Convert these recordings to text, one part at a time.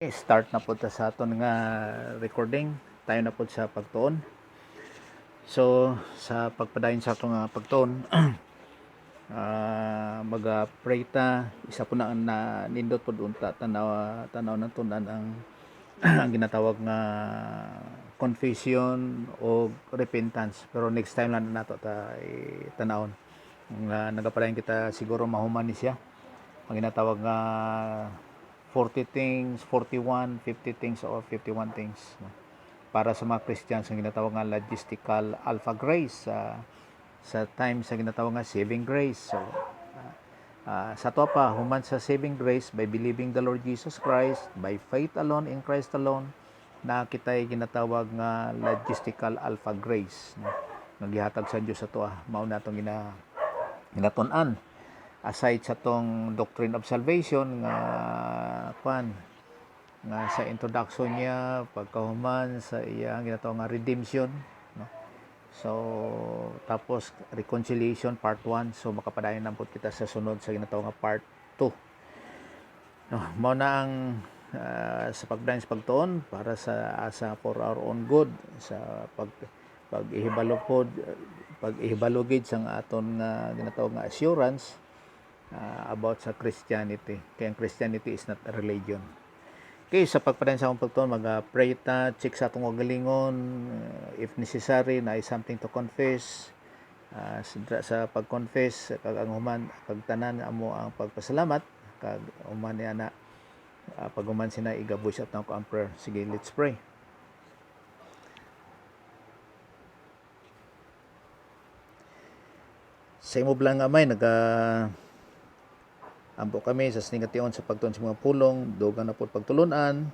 Start na po ta sa aton nga recording. Tayo na po sa pagtuon. So, sa pagpadayon sa atong pagtuon, mag-pray ta. Isa po na nindot po unta tanaw na tunan ang ang ginatawag nga confession o repentance. Pero next time lang nato ta tanawon. Nagapadayon kita siguro mahuman ni siya. Ang ginatawag nga 40 things, 41, 50 things, or 51 things. No? Para sa mga Christians, ang ginatawag nga logistical alpha grace. Sa time sa ginatawag nga saving grace. So, sa to pa, human sa saving grace by believing the Lord Jesus Christ, by faith alone in Christ alone, na kita'y ginatawag nga logistical alpha grace. No? Naghihatag sa Diyos sa to. Mao na itong ginatunan. Aside sa tong doctrine of salvation nga sa introduction niya, pagkahuman sa iyang ginatawag nga redemption, no? So tapos reconciliation part 1. So makapadayon na po kita sa sunod sa ginatawag nga part 2, no? Mao na ang sa pagdayon sa pagtuon para sa asa for our own good, sa pag-ihibalo gid sang aton nga ginatawag nga assurance about sa Christianity. Kaya ang Christianity is not a religion. Okay, sa pagpadayon sa akong pagtuon, mag-pray ta, check sa atong galingon, if necessary, na is something to confess. Sa pag-confess, kag ang human, kag tanan amo ang pagpasalamat, kag human niya na, pag human sina igabuy sa atong ang prayer. Sige, let's pray. Sa imo blang amay, ampo kami sa sinigation sa pagtuon sa mga pulong, dugang na po pagtulunan,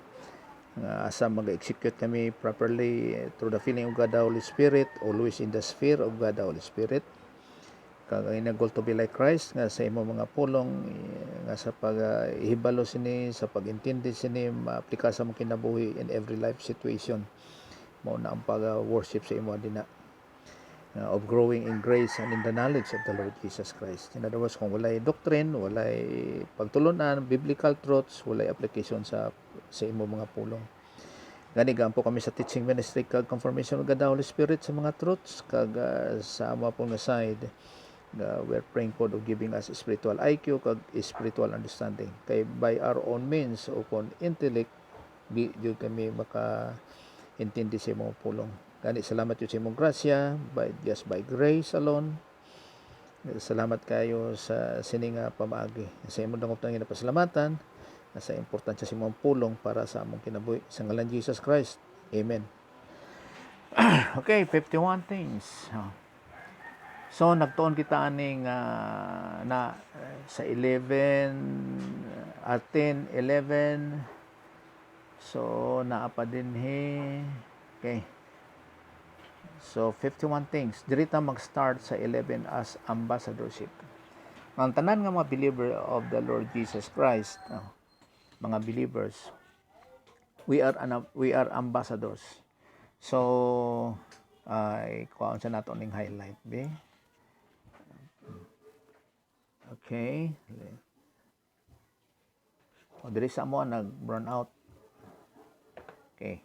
asa mag-execute kami properly through the filling of God the Holy Spirit, always in the sphere of God the Holy Spirit. Kag ang goal to be like Christ nga sa imo mga pulong, nga sa pag-ihibalo sini, sa pag-intindi sini, ma-aplika sa mong kinabuhi in every life situation. Mao na ang pag-worship sa imo dinha. Of growing in grace and in the knowledge of the Lord Jesus Christ. In other words, kung walay doctrine, walay pagtulunan, biblical truths, walay application sa imo mga pulong. Gani gampo kami sa teaching ministry kag confirmation of God the Holy Spirit sa mga truths kag sa amo pong side, we're praying for of giving us spiritual IQ kag spiritual understanding. Kay by our own means upon intellect, di jud kami maka-intindi sa mga pulong. Gani salamat yun sa imong grasya, just by grace alone. Salamat kayo sa sininga pamaagi. Sa imong dangop nang ginapasalamatan, sa importansya sa imong pulong para sa among kinabuhi. Sa ngalan Jesus Christ. Amen. Okay, 51 things. So nagtuon kita aning sa 11 at 10, 11. So naa pa din okay. So, 51 things. Dirita mag-start sa 11 as ambassadorship. Ang tanan nga mga believer of the Lord Jesus Christ, mga believers, we are ambassadors. So, kuhaan sa nato ning highlight, be. Okay. O, diri sa mo nag-burn out. Okay.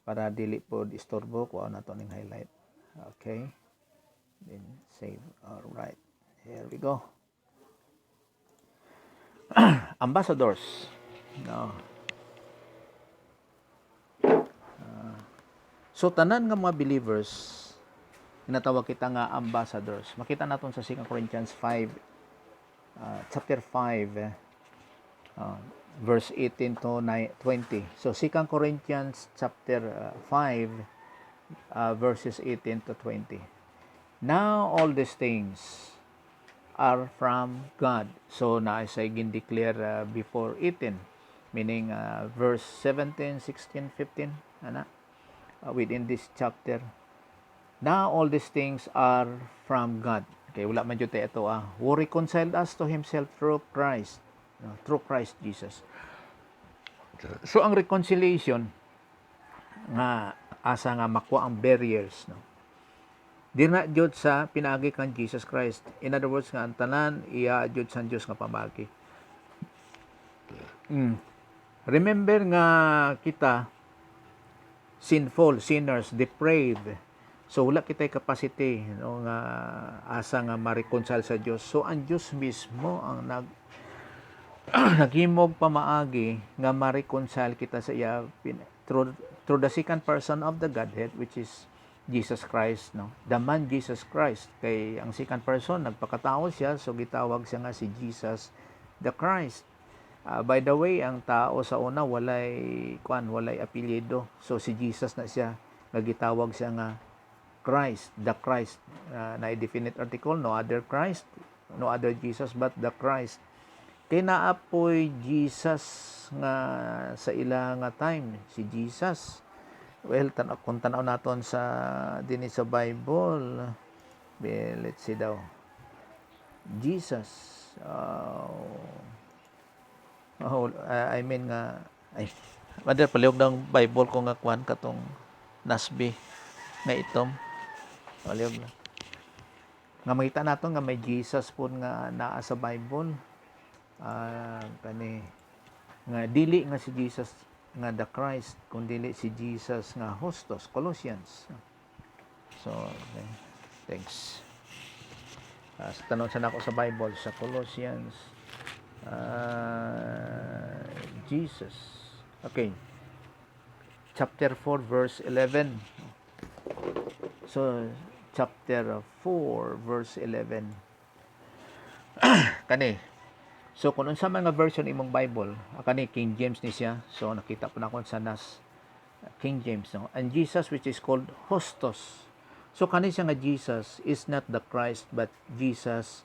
Para dili po istorbo, kuha na to ning highlight. Okay. Then save. All right. Here we go. Ambassadors. No. So tanan nga mga believers, ginatawag kita nga ambassadors. Makita naton sa 2 Corinthians 5, chapter 5, verse 18 to 20. So 2 Corinthians chapter 5, verses 18 to 20. Now all these things are from God. So na say gin-declare before 18, meaning verse 17, 16, 15 within this chapter. Now all these things are from God. Okay, wala man jud ito who reconciled us to himself through Christ. Through Christ Jesus. So ang reconciliation nga asa nga makuha ang barriers, no, di na jud sa pinaagi kan Jesus Christ. In other words nga ang tanan iya jud sa Dios nga pamagi. Remember nga kita sinful, sinners, depraved. So wala kitay capacity no nga asa nga ma-reconcile sa Dios. So ang Dios mismo ang naghimog pamaagi nga ma-reconcile kita sa iya through the second person of the Godhead, which is Jesus Christ, no? The man Jesus Christ. Kay ang second person nagpakatao siya, so gitawag siya nga si Jesus the Christ. By the way, ang tao sa una walay apelyido. So si Jesus na siya, nagitawag siya nga Christ, the Christ. Na definite article, no other Christ, no other Jesus but the Christ. Kay naapoy Jesus nga sa ila nga time, si Jesus. Well, kung tanaw naton sa dinhi sa Bible, let's see daw. Jesus. I mean nga madal paliog ng Bible ko nga kwan katong nasbi nga itom. Paliog na. Nga makita nato nga may Jesus po nga naa sa Bible. Kani nga dili nga si Jesus nga the Christ, kung dili si Jesus nga Hostos, Colossians. So, okay. Thanks. Sa tanong sa nako sa Bible sa Colossians, Jesus. Okay. Chapter 4 verse 11. So, chapter 4 verse 11. Kani. So, kung unsa man nga version imong Bible, kani King James ni siya. So, nakita po na ko sa King James, no? And Jesus, which is called Hostos. So, kani siya nga Jesus is not the Christ, but Jesus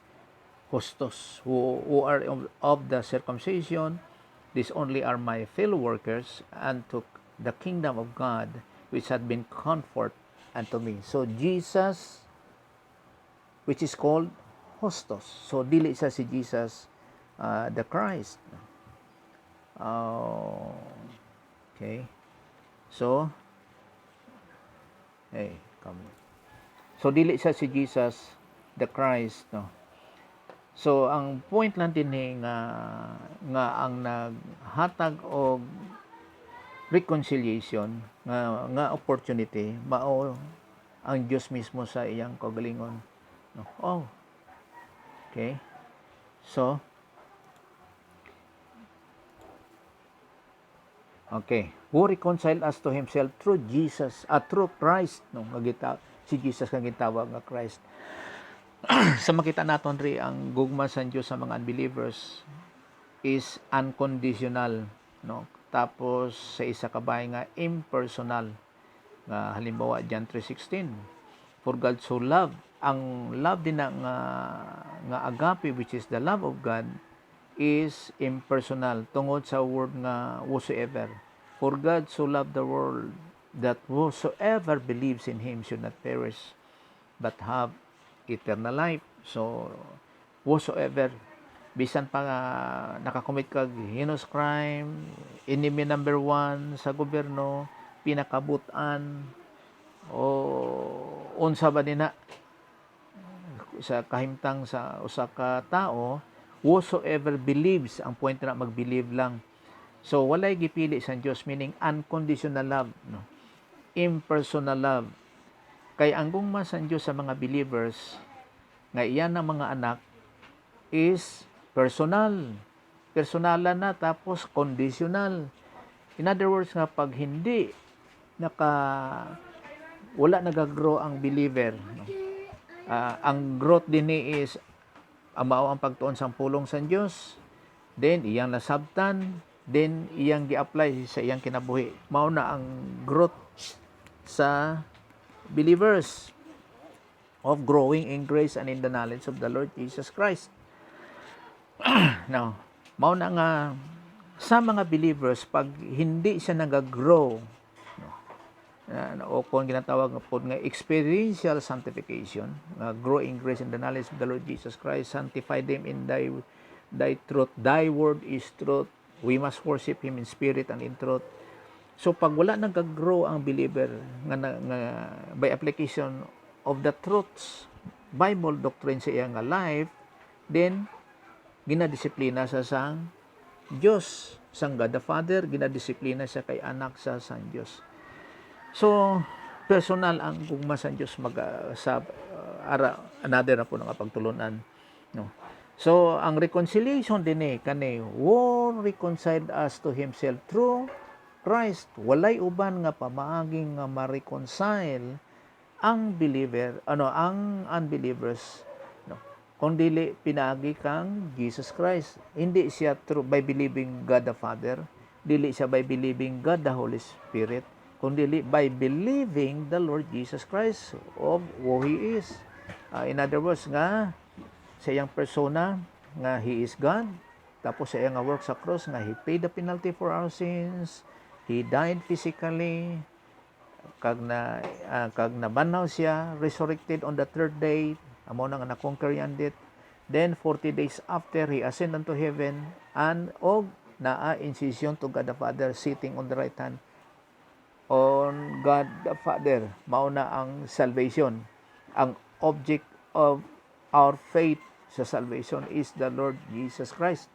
Hostos, who are of the circumcision. These only are my fellow workers unto the kingdom of God, which had been conferred unto me. So, Jesus, which is called Hostos. So, dili siya si Jesus, the Christ. Okay. So, So, dili siya si Jesus, the Christ, no? So, ang point lang din nga ang naghatag og reconciliation, nga opportunity, mao ang Diyos mismo sa iyang kagalingon. No? Oh. Okay. So, okay. Who reconciled us to Himself through Jesus, through Christ, no? Si Jesus kang gitawag nga Christ. Sa makita naton ri ang gugma sa Dios sa mga unbelievers is unconditional, no? Tapos sa isa ka bay nga impersonal. Nga halimbawa John 3:16. For God so loved, ang love din nga agape, which is the love of God, is impersonal tungod sa word nga whosoever. For God so loved the world that whosoever believes in Him should not perish but have eternal life. So, whosoever, bisan pa nga nakakomit kag heinous crime, enemy number 1 sa gobyerno, pinakabutan, o unsa ba nina sa kahimtang sa usa ka tao, whosoever believes, ang point na mag-believe lang. So, walay gipili sa Dios, meaning unconditional love, no? Impersonal love. Kay ang gugma sa Diyos sa mga believers nga iyan ng mga anak is personal. Personalan na, tapos conditional. In other words nga, pag hindi wala nagagrow ang believer, no? Ang growth din is mao ang pagtuon sa pulong sa Diyos, then iyang nasabtan, then iyang gi-apply sa iyang kinabuhi. Mao na ang growth sa believers of growing in grace and in the knowledge of the Lord Jesus Christ. Now, mao na nga sa mga believers, pag hindi siya nag-grow, no, o kung ginatawag po nga experiential sanctification, grow in grace and the knowledge of the Lord Jesus Christ, sanctify them in thy truth. Thy word is truth. We must worship Him in spirit and in truth. So, pag wala nag-grow ang believer nga by application of the truths, Bible doctrine sa iyang life, then, ginadisiplina sa sang Diyos. sang God the Father, ginadisiplina siya kay anak sa San Dios. So personal ang gugma sa Dios sa another na po nga pagtulunan, no. So ang reconciliation din kani war reconciled us to himself through Christ. Walay uban nga pamaaging nga ma-reconcile ang ang unbelievers, no, kung dili pinaagi kang Jesus Christ. Hindi siya through by believing God the Father, dili siya by believing God the Holy Spirit, kundi by believing the Lord Jesus Christ of who He is. In other words nga, sa iyang persona nga He is God, tapos sa iyang work sa cross nga He paid the penalty for our sins, He died physically, kag nabanaw siya, resurrected on the third day, amo na nga na-conquer yan dit. Then 40 days after, He ascended unto heaven, and naa incision to God the Father, sitting on the right hand on God the Father. Mauna ang salvation. Ang object of our faith sa salvation is the Lord Jesus Christ.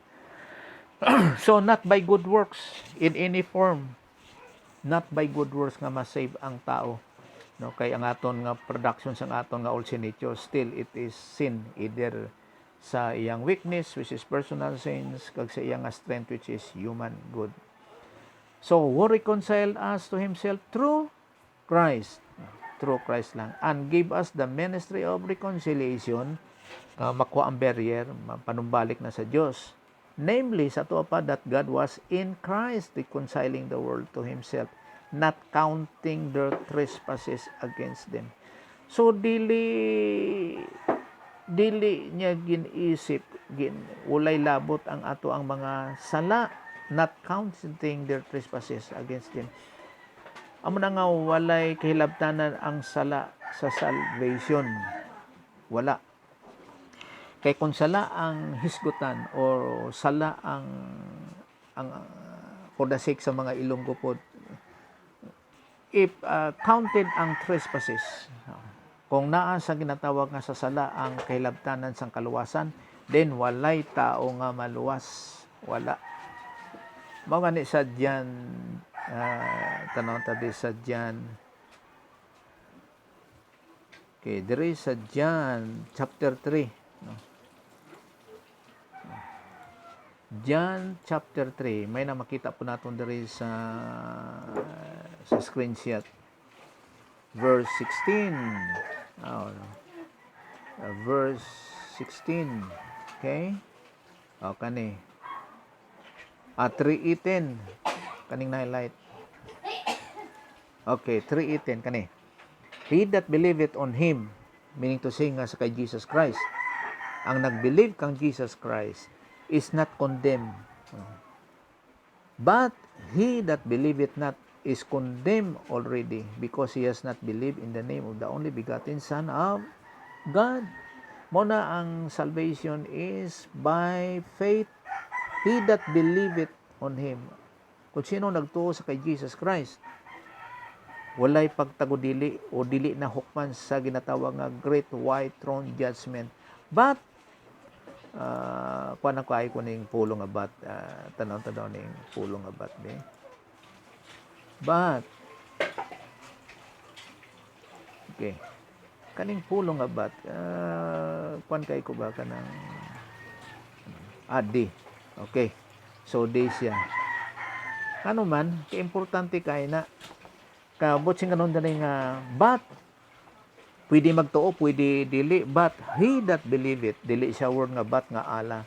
So not by good works in any form, not by good works nga ma-save ang tao, no, kay ang aton nga production sa aton nga old sin nature, still it is sin, either sa iyang weakness, which is personal sins, kag sa iyang strength, which is human good. So who reconciled us to himself through Christ lang, and gave us the ministry of reconciliation, makuha ang barrier, panumbalik na sa Dios. Namely, sa tuwa pa, that God was in Christ reconciling the world to Himself, not counting their trespasses against them. So, dili niya ginisip, ulay labot ang ato ang mga sala, not counting their trespasses against them. Amo na nga, walay kahilabtanan ang sala sa salvation. Wala. Kay kung sala ang hisgutan or sala ang for the sake sa mga Ilonggo pod, if counted ang trespasses, kung naa sa ginatawag nga sa sala ang kahilabtanan sang kaluwasan, then walay tao nga maluwas. Wala. Mao gani sa diyan, tanaw tadi sa diyan. Okay, diri sa John chapter 3, no. John chapter 3, may na makita po natin diri sa screenshot. Verse 16. Verse 16. Okay? O, kani. 3:18. Kaning na-highlight. Okay, 3:18. Kani. He that believeth on Him, meaning to say nga sa kay Jesus Christ, ang nag-believe kang Jesus Christ is not condemned. But he that believeth not is condemned already, because he has not believed in the name of the only begotten Son of God. Muna ang salvation is by faith. He that believeth on Him. Kung sino nagtuo sa kay Jesus Christ, walay pagtagudili o dili na hukman sa ginatawag nga Great White Throne Judgment. But kuan ako ay kuning pulong abat, tanaw-tanaw ning pulong abat be. But okay, kaning pulong abat, kuan kay ko ba kanang adi. Okay, so di siya ano man kay importante kay na kabot sing kanon dali nga but pwede magtuo, pwede dili, but he that believeth, dili siya word nga but nga ala,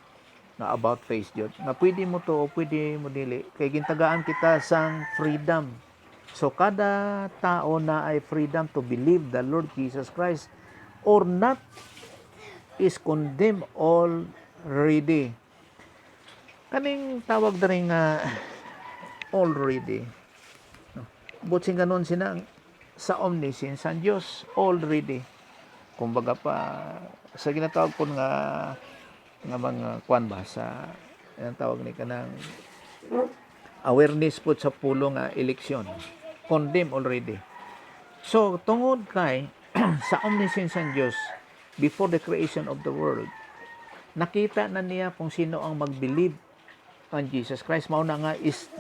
nga about face jud, nga pwede mo tuo, pwede mo dili, kay gintagaan kita sang freedom. So kada tao na ay freedom to believe the Lord Jesus Christ or not is condemned already. Kaning tawag na rin nga already, but sing ganon sina sa omniscience ang Diyos already. Kumbaga pa sa ginatawag po nga mga kwan ba sa ang tawag ni kanang awareness po sa pulong nga eleksyon, condemn already. So tungod kay sa omniscience ang Diyos before the creation of the world, nakita na niya kung sino ang mag-believe on Jesus Christ. Mao na nga is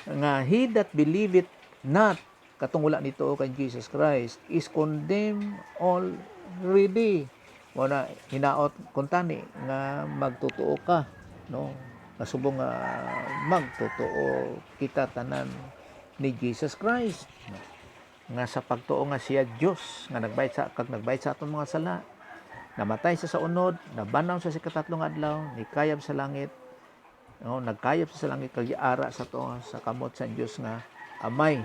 nga he that believeth not katong wala nito kay Jesus Christ is condemned already. Mo na hinaot kuntani nga magtotoo ka, no? Kasubong nga magtotoo kita tanan ni Jesus Christ, no? Nga sa pagtuo nga siya Dios nga nagbayad sa aton mga sala, namatay siya sa unod, nabanaw siya sa ikatatlong adlaw, nikayab sa langit, no? Nagkayab siya sa langit kag giara sa to sa kamot sa Dios nga Amay.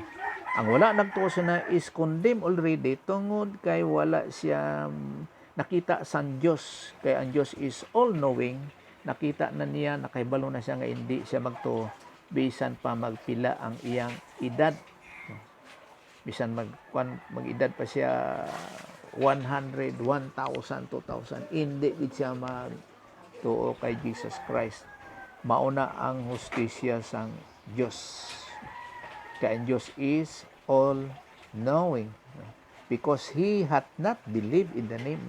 Ang wala nagtuo siya na is condemned already tungod kay wala siya nakita sa Diyos. Kaya ang Diyos is all-knowing. Nakita na niya, nakahibalo na siya nga hindi siya magtuo. Bisan pa magpila ang iyang edad. Bisan mag-edad pa siya 100, 1,000, 2,000. Hindi siya magtuo kay Jesus Christ. Mauna ang hustisya sang Diyos. Kaya ang Diyos is all-knowing. Because He hath not believed in the name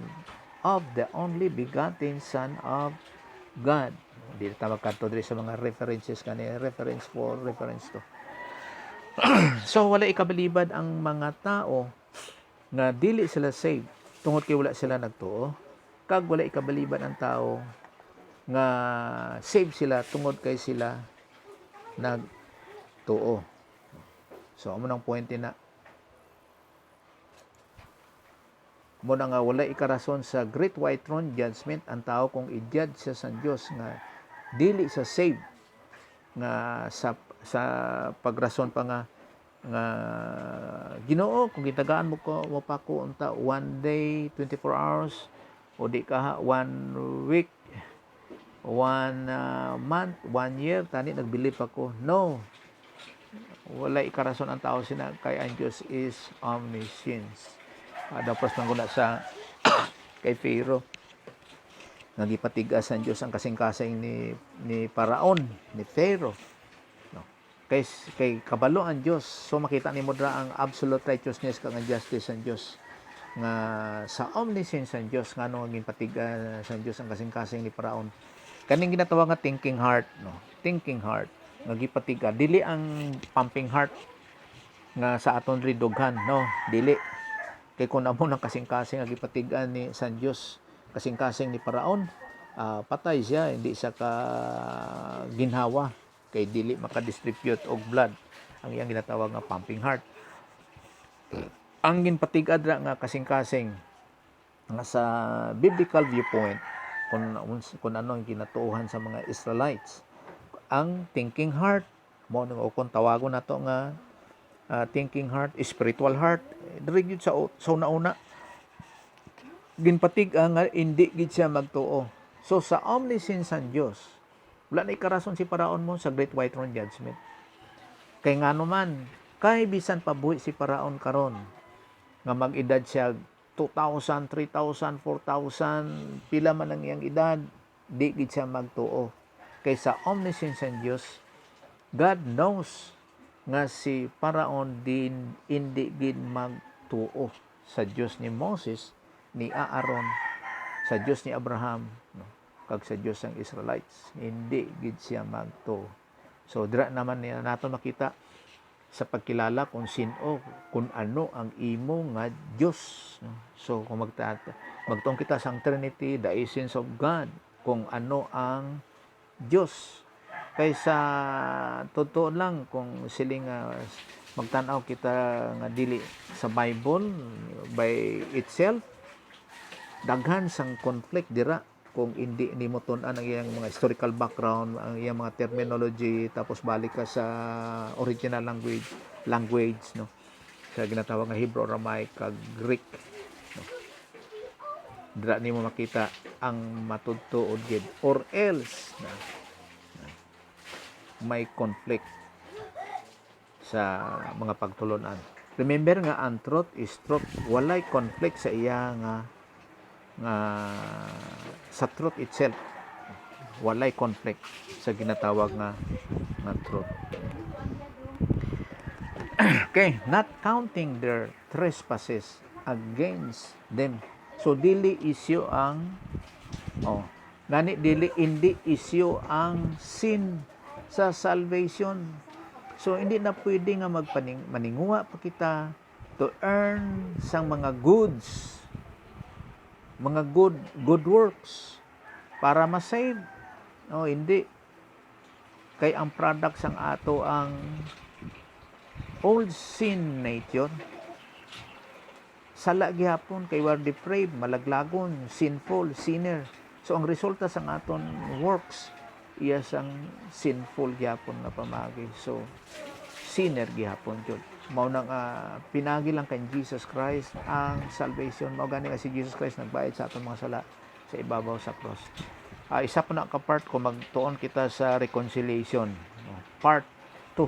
of the only begotten Son of God. Hindi na magkanto sa mga references kanina. Reference for, reference to. So, wala ikabalibad ang mga tao nga dili sila saved tungod kay wala sila nagtuo. Kag wala ikabalibad ang tao nga saved sila tungod kay sila nagtuo. So, amo nang puwente na mo na nga wala ikarason sa Great White Throne Judgment ang tao kung i-judge siya sa Diyos nga dili sa saved nga sa pagrason pa nga Ginoo kung gitagaan mo pa ko unta 1 day 24 hours o di ka 1 week 1 month 1 year tani nagbilib ako. No, wala ikarason ang tao sina kay ang Diyos is omniscience. Dapos mangguna sa kay Pharaoh nagipatigas ang Diyos ang kasing-kasing ni Paraon, ni Pharaoh, no? Kay kabalo ang Diyos. So makita nimo dra ang absolute righteousness kag ang justice ang Diyos nga sa omniscience ang Diyos ngano ang patigas sa Diyos ang kasing-kasing ni Paraon. Kaning ginatawag nga thinking heart, no? Thinking heart nga gipatiga dili ang pumping heart nga sa aton ridughan, no? Dili. Kay kung amo ng kasing-kasing nga gipatigan ni San Dios, kasing-kasing ni Paraon, patay siya, hindi siya ka ginhawa kay dili maka-distribute og blood. Ang iyang ginatawag nga pumping heart. Ang ginpatig-ad nga kasing-kasing nga sa biblical viewpoint kung ano ang ginatuohan sa mga Israelites, ang thinking heart mo nung kung tawagon nato nga thinking heart, spiritual heart, diri gyud sa una ginpatig nga hindi gid siya magtuo. So sa omniscience ang Dios, wala na ikarason si Paraon mo sa Great White Throne Judgment. Kay ngano man, kay bisan pabuhi si Paraon karon nga mag-edad siya 2,000, 3,000, 4,000, pila man ang iyang edad, di gid siya magtuo. Kay sa omniscience ang Dios, God knows nga si Paraon din hindi gid magtuo sa Dios ni Moses, ni Aaron, sa Dios ni Abraham, no? Kag sa Dios ng Israelites, hindi gid siya magtuo. So dira naman niya nato makita sa pagkilala kung sino, kung ano ang imo nga Dios, no? So kung magtuong kita sa Trinity, the essence of God, kung ano ang Dios. Kaysa totoo lang kung siling magtanaw kita nga dili sa Bible by itself, daghan sang conflict dira kung hindi nimo tun-an ang iyang mga historical background, ang iyang mga terminology, tapos balik ka sa original language, no? Sa ginatawag nga Hebrew, Aramaic, kag Greek, no? Dira nimo makita ang matudtuod gid or else may conflict sa mga pagtulunan. Remember nga ang truth is truth. Walay conflict sa iya nga sa truth itself. Walay conflict sa ginatawag nga truth. Okay, not counting their trespasses against them. So dili issue ang dili issue ang sin sa salvation. So hindi na pwede nga maninguha pa kita to earn sang mga goods, mga good works para ma-save. No, hindi. Kay ang product sang ato ang old sin nature. Sala gihapon kay we're depraved, malaglagon, sinful, sinner. So ang resulta sang aton works iya sang sinful gihapon na pamagi. So sinner gihapon jud. Mao nang pinagi lang kay Jesus Christ ang salvation. Mao gani nga si Jesus Christ nagbayad sa aton mga sala sa ibabaw sa cross. Isa po na ka-part kung magtuon kita sa reconciliation. Part 2.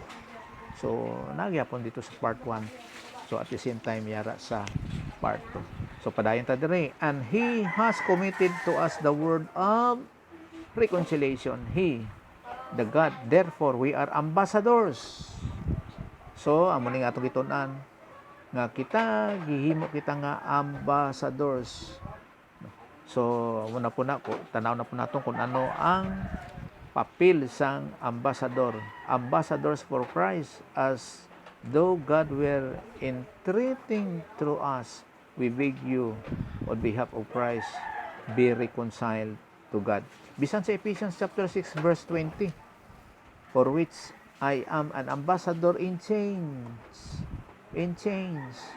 So, nagyapon dito sa part 1. So, at the same time, yara sa part 2. So, padayon ta dire. And He has committed to us the word of reconciliation. He, the God. Therefore, we are ambassadors. So, amo ning atong gitun-an nga kita gihimo kita nga ambassadors. So, muna po na po, tanaw na po natin kung ano ang papel sang ambassador. Ambassadors for Christ, as though God were entreating through us, we beg you, on behalf of Christ, be reconciled to God. Bisan sa Ephesians chapter 6, verse 20, for which I am an ambassador in chains. In chains.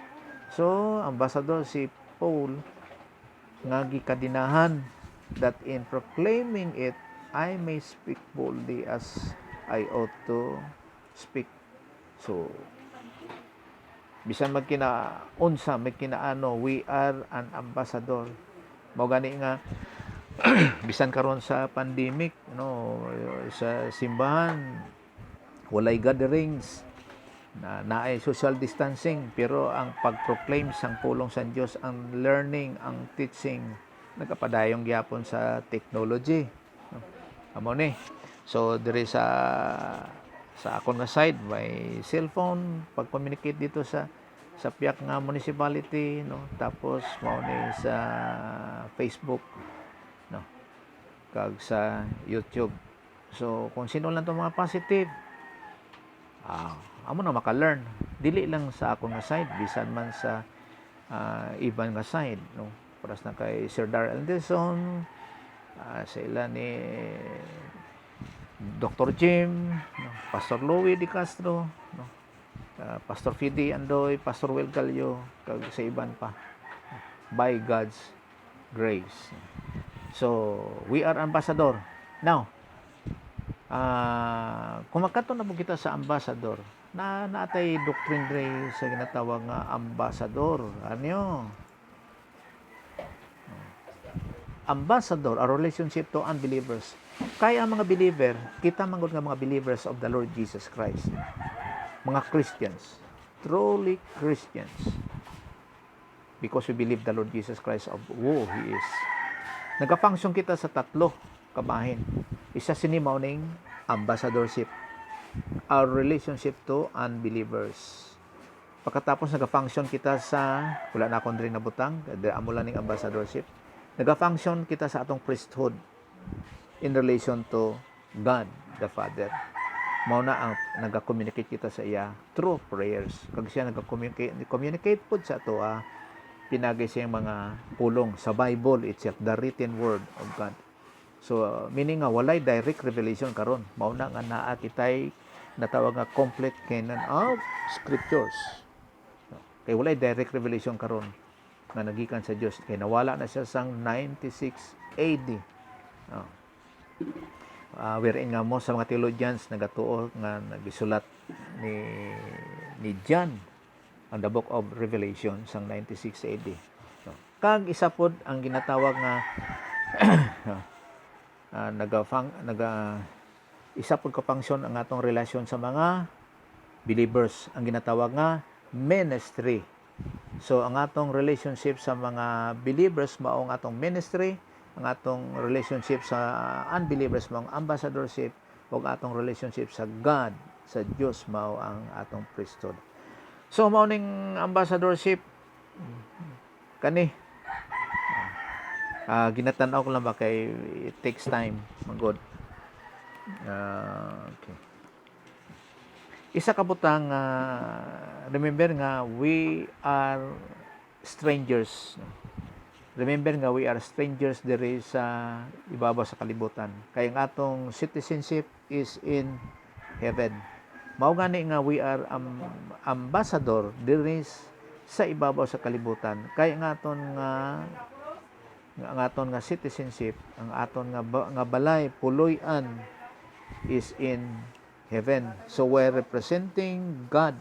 So, ambassador si Paul, nga gikadinahan, that in proclaiming it, I may speak boldly as I ought to speak. So, bisan magkinaunsa, magkinaano, we are an ambassador. Mao gani nga, bisan karon sa pandemic, sa simbahan, walay gatherings, naay social distancing, pero ang pag-proclaim sang pulong sa Dios, ang learning, ang teaching, nagkapadayong gyapon sa technology. Amo ni. So diri sa akon nga side, may cellphone, pag-communicate dito sa piyak nga municipality, tapos mao ni sa Facebook, kag sa YouTube. So kung sino lang to mga positive, amo na maka-learn. Dili lang sa akong nga side, bisan man sa iban nga side, paras na kay Sir Darrell Anderson, sa ila ni Dr. Jim, Pastor Louie Di Castro, Pastor Fidi Andoy, Pastor Will Gallo, kag sa iban pa, by God's grace. So we are ambassador. Now, kung magkato na po kita sa ambassador, natay doctrine dre sa ginatawag nga ambassador. Ano? Ambassador, a relationship to unbelievers. Kaya ang mga believer, kita manggod nga mga believers of the Lord Jesus Christ. Mga Christians, truly Christians. Because we believe the Lord Jesus Christ of who He is. Nagafunction kita sa tatlo kabahin. Isa sinimaw ning ambassadorship, our relationship to unbelievers. Pagkatapos nagafunction kita sa, wala na akong rin nabutang, amo lang ning ambassadorship. Nagafunction kita sa atong priesthood in relation to God the Father. Mao na ang nagakommunicate kita sa iya through prayers. Kag siya nagakommunicate pud sa ato pinagay siyang mga pulong sa Bible itself, the written word of God. So, meaning nga, walay direct revelation karon. Mao na nga naa kitay natawag nga complete canon of scriptures. Kay walay direct revelation karon nga nagikan sa Dios. Kay nawala na siya sang 96 AD. Wherein nga mo sa mga theologians nagatuo nga nagisulat ni John ang the book of Revelation sang 96 AD. Kag isa pod ang ginatawag nga isa pud ka function ang atong relasyon sa mga believers, ang ginatawag nga ministry. So ang atong relationship sa mga believers mao ang atong ministry, ang atong relationship sa unbelievers mao ang ambassadorship, ug atong relationship sa God, sa Dios mao ang atong priesthood. So mao ning ambassadorship kani ginatanaw ko lang ba kay it takes time magod Okay. Isa ka butang remember nga we are strangers. Remember nga we are strangers diri sa ibabaw sa kalibutan. Kay ang atong citizenship is in heaven. Mao gani nga we are ambassador diri sa ibabaw sa kalibutan. Kay ang aton nga citizenship, ang aton nga balay puloy-an is in heaven. So we're representing God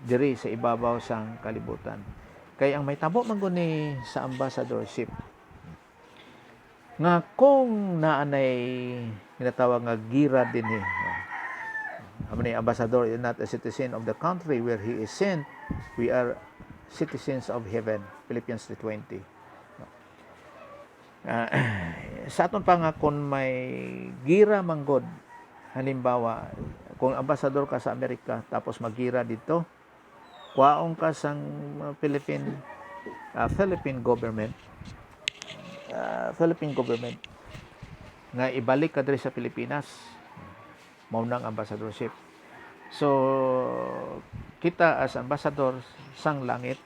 diri sa ibabaw sang kalibutan. Kay ang may tabo man guni sa ambassadorship nga kung naanay ginatawag nga gira dinhi. Amo ni ambassador is not a citizen of the country where he is sent. We are citizens of heaven. Philippians 3:20. Sa aton pa nga kung may gira manggod, halimbawa kung ambassador ka sa Amerika tapos magira dito, kuwaon ka sang Philippine government nga ibalik ka diri sa Pilipinas, mao nang ambassadorship. So kita as ambassador sang langit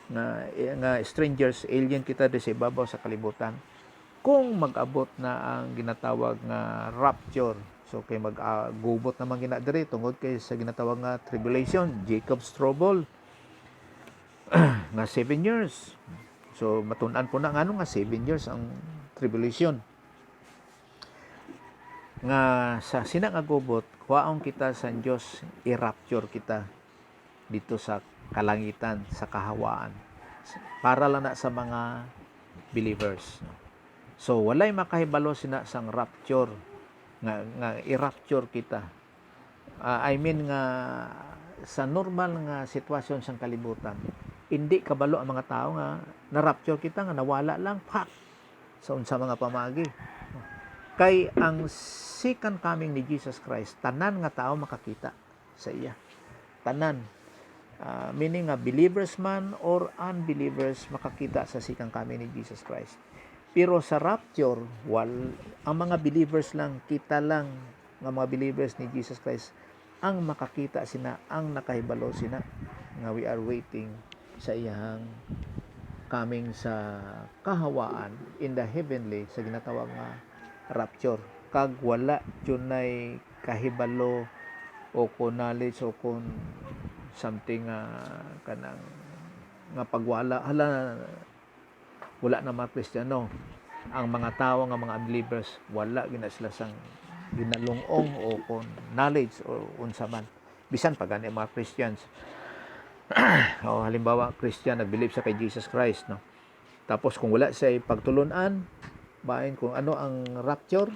nga strangers, alien kita diri sa ibabaw sa kalibutan. Kung mag-abot na ang ginatawag nga rapture, so kay mag-gubot naman gina diri tungod kay sa ginatawag nga tribulation, Jacob's trouble nga 7 years. So matun-an po na ngano nga 7 years ang tribulation. Nga sa sina nga gubot, kuwaon kita sa Dios, i-rapture kita dito sa kalangitan, sa kahawaan. Para lang na sa mga believers. So walay makahibalo sina sang rapture nga i-rapture kita. I mean nga sa normal nga sitwasyon sang kalibutan, hindi kabalo ang mga tao nga na-rapture kita, nga nawala lang pak sa unsa mga pamagi. Kay ang second coming ni Jesus Christ, tanan nga tao makakita sa iya. Tanan. Meaning nga believers man or unbelievers makakita sa second coming ni Jesus Christ. Pero sa rapture, ang mga believers lang, kita lang ng mga believers ni Jesus Christ ang makakita sina, ang nakahibalo sina nga we are waiting sa iyang coming sa kahawaan in the heavenly, sa ginatawag nga rapture. Kag wala dunay kahibalo o kun knowledge o kun something kanang nga pagwala wala na mga Kristiyano. Ang mga tao nga mga unbelievers, wala gina sila sang ginalungong o kung knowledge o unsa man. Bisan pa gani mga Christians. O halimbawa, Christian nag-believe sa kay Jesus Christ, no. Tapos kung wala siya pagtulunan, bahin kung ano ang rapture,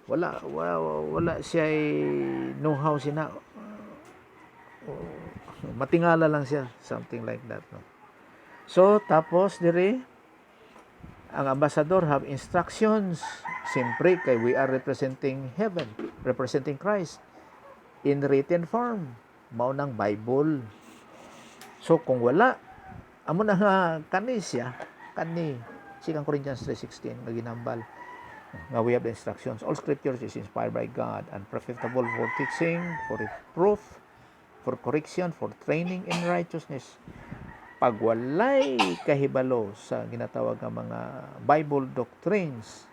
wala siya know-how sina. Matingala lang siya, something like that, no. So, tapos diri ang ambassador have instructions. Siyempre, kay we are representing heaven, representing Christ in written form. Mao nang Bible. So, kung wala, amo na nga kani 2 Corinthians 3:16 nga ginambal nga we have the instructions. All scriptures is inspired by God and profitable for teaching, for reproof, for correction, for training in righteousness. Pag walay kahibalo sa ginatawag nga mga Bible doctrines,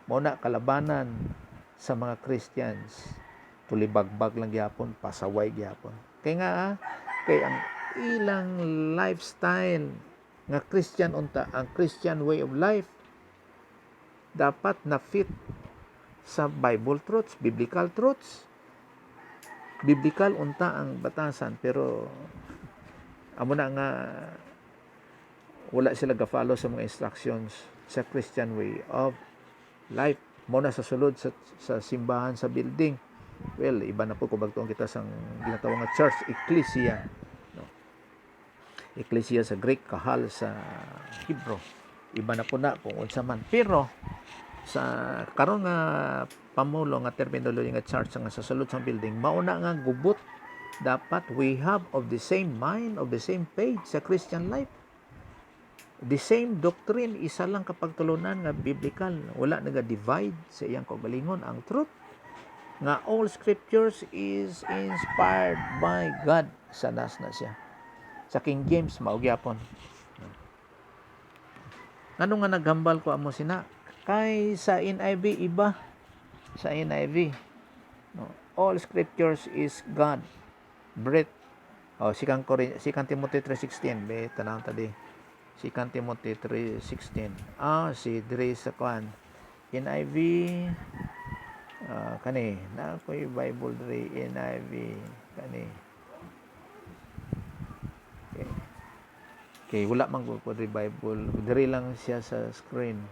mo na kalabanan sa mga Christians, tulibagbag lang gyapon, pasaway gyapon. Kay nga kay ang ilang lifestyle nga Christian unta, ang Christian way of life dapat na fit sa Bible truths, biblical truths. Biblical unta ang batasan, pero amo na nga wala sila ga-follow sa mga instructions sa Christian way of life. Mo na sa sulod sa simbahan, sa building. Well, iba na po kung bagtoon kita sang ginatawag nga church, ecclesia, no. Ecclesia sa Greek, kahal sa Hebrew. Iba na po na kung unsa man. Pero sa karon nga pamulo nga terminology nga church nga sa sulod sang building, mauna nga gubot dapat we have of the same mind, of the same page sa Christian life. the same doctrine, isa lang kapagtulunan nga biblical, wala naga-divide sa iyang kaugalingon. Ang truth nga all scriptures is inspired by God, sa nas na siya. Sa King James mao gyapon. Ngano nga naghambal ko amo sina? Kay sa NIV iba. Sa NIV, no, all scriptures is God breathed. Sikang Timothy 3:16 be tanaw tadi. Sikang Timothy 3:16. Si Dre sa kwan. NIV kani na koy Bible Dre NIV kani. Okay, wala man ko Dre Bible. Dre lang siya sa screen.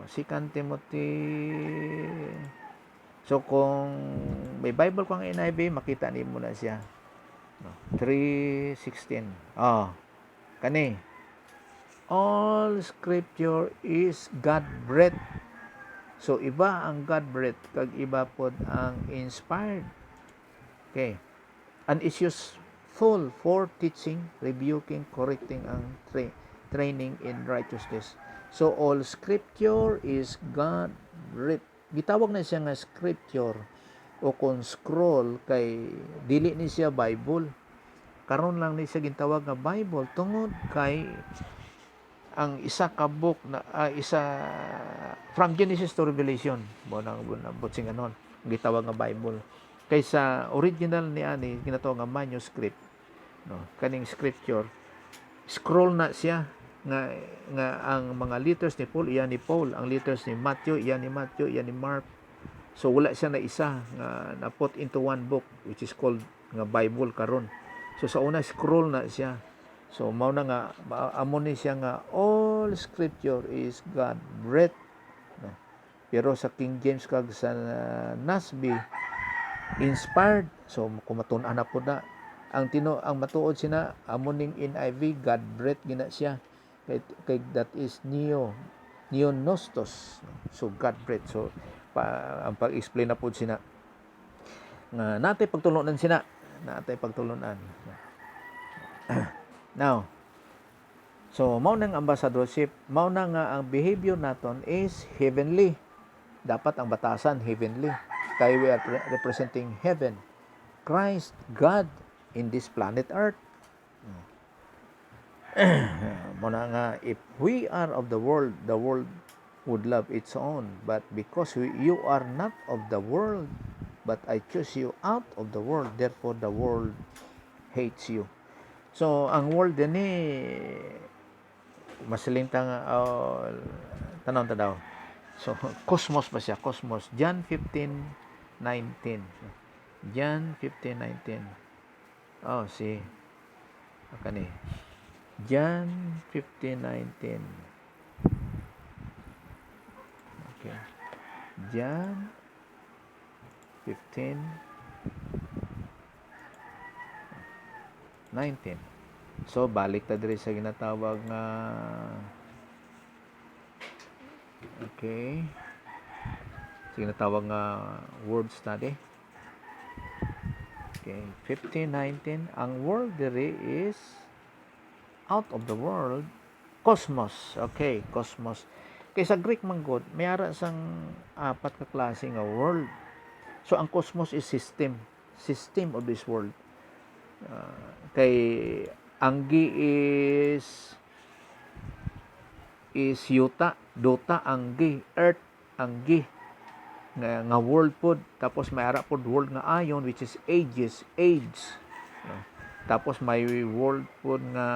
Sikang Timothy. So kung may Bible kang NIV, makita nimo na siya. 3:16. Kani. All scripture is God-breathed. So iba ang God-breathed kag iba pod ang inspired. Okay. And is useful for teaching, rebuking, correcting ang training in righteousness. So all scripture is God-breathed. Gitawag na siya nga scripture o kung scroll kay dili ni siya Bible. Karon lang ni siya gitawag nga Bible tungod kay ang isa ka book na from Genesis to Revelation mo nang butsing anon gitawag nga Bible. Kaysa original ni ani ginatawag nga manuscript, no, kaning scripture scroll na siya nga ang mga letters ni Paul iyan ni Paul, ang letters ni Matthew iyan ni Mark. So wala siya na isa nga na put into one book which is called nga Bible karon. So sa una scroll na siya. So mao na nga amo ni siya nga all scripture is God breathed, no? Pero sa King James kag sa NASB inspired. So kumatun-an na pud na ang matuod sina amo ning NIV God breathed gina siya. Kay that is neonostos. So God breathed. So ang pag-explain na po sina nga natay pagtulunan sina. Now, so mao nang ambassadorship, mao na nga ang behavior naton is heavenly. Dapat ang batasan heavenly. Kay we are representing heaven. Christ, God in this planet Earth. Muna nga, if we are of the world would love its own. But because you are not of the world, but I choose you out of the world, therefore the world hates you. So, ang world din masiling tanaw. So, cosmos ba siya? Cosmos. John 15:19. John 15:19. Kani. John 15:19. Okay. John 15:19. So balik ta diri sa ginatawag nga sa ginatawag nga word study. Okay, 15:19. Ang word diri is out of the world, cosmos. Okay, cosmos. Kay sa Greek man gud, may ara sang apat ka klase nga world. So ang cosmos is system of this world. Kay anggi is yuta, dota anggi, earth anggi nga world pod. Tapos may ara pod world nga ayon which is age. Tapos may world pod nga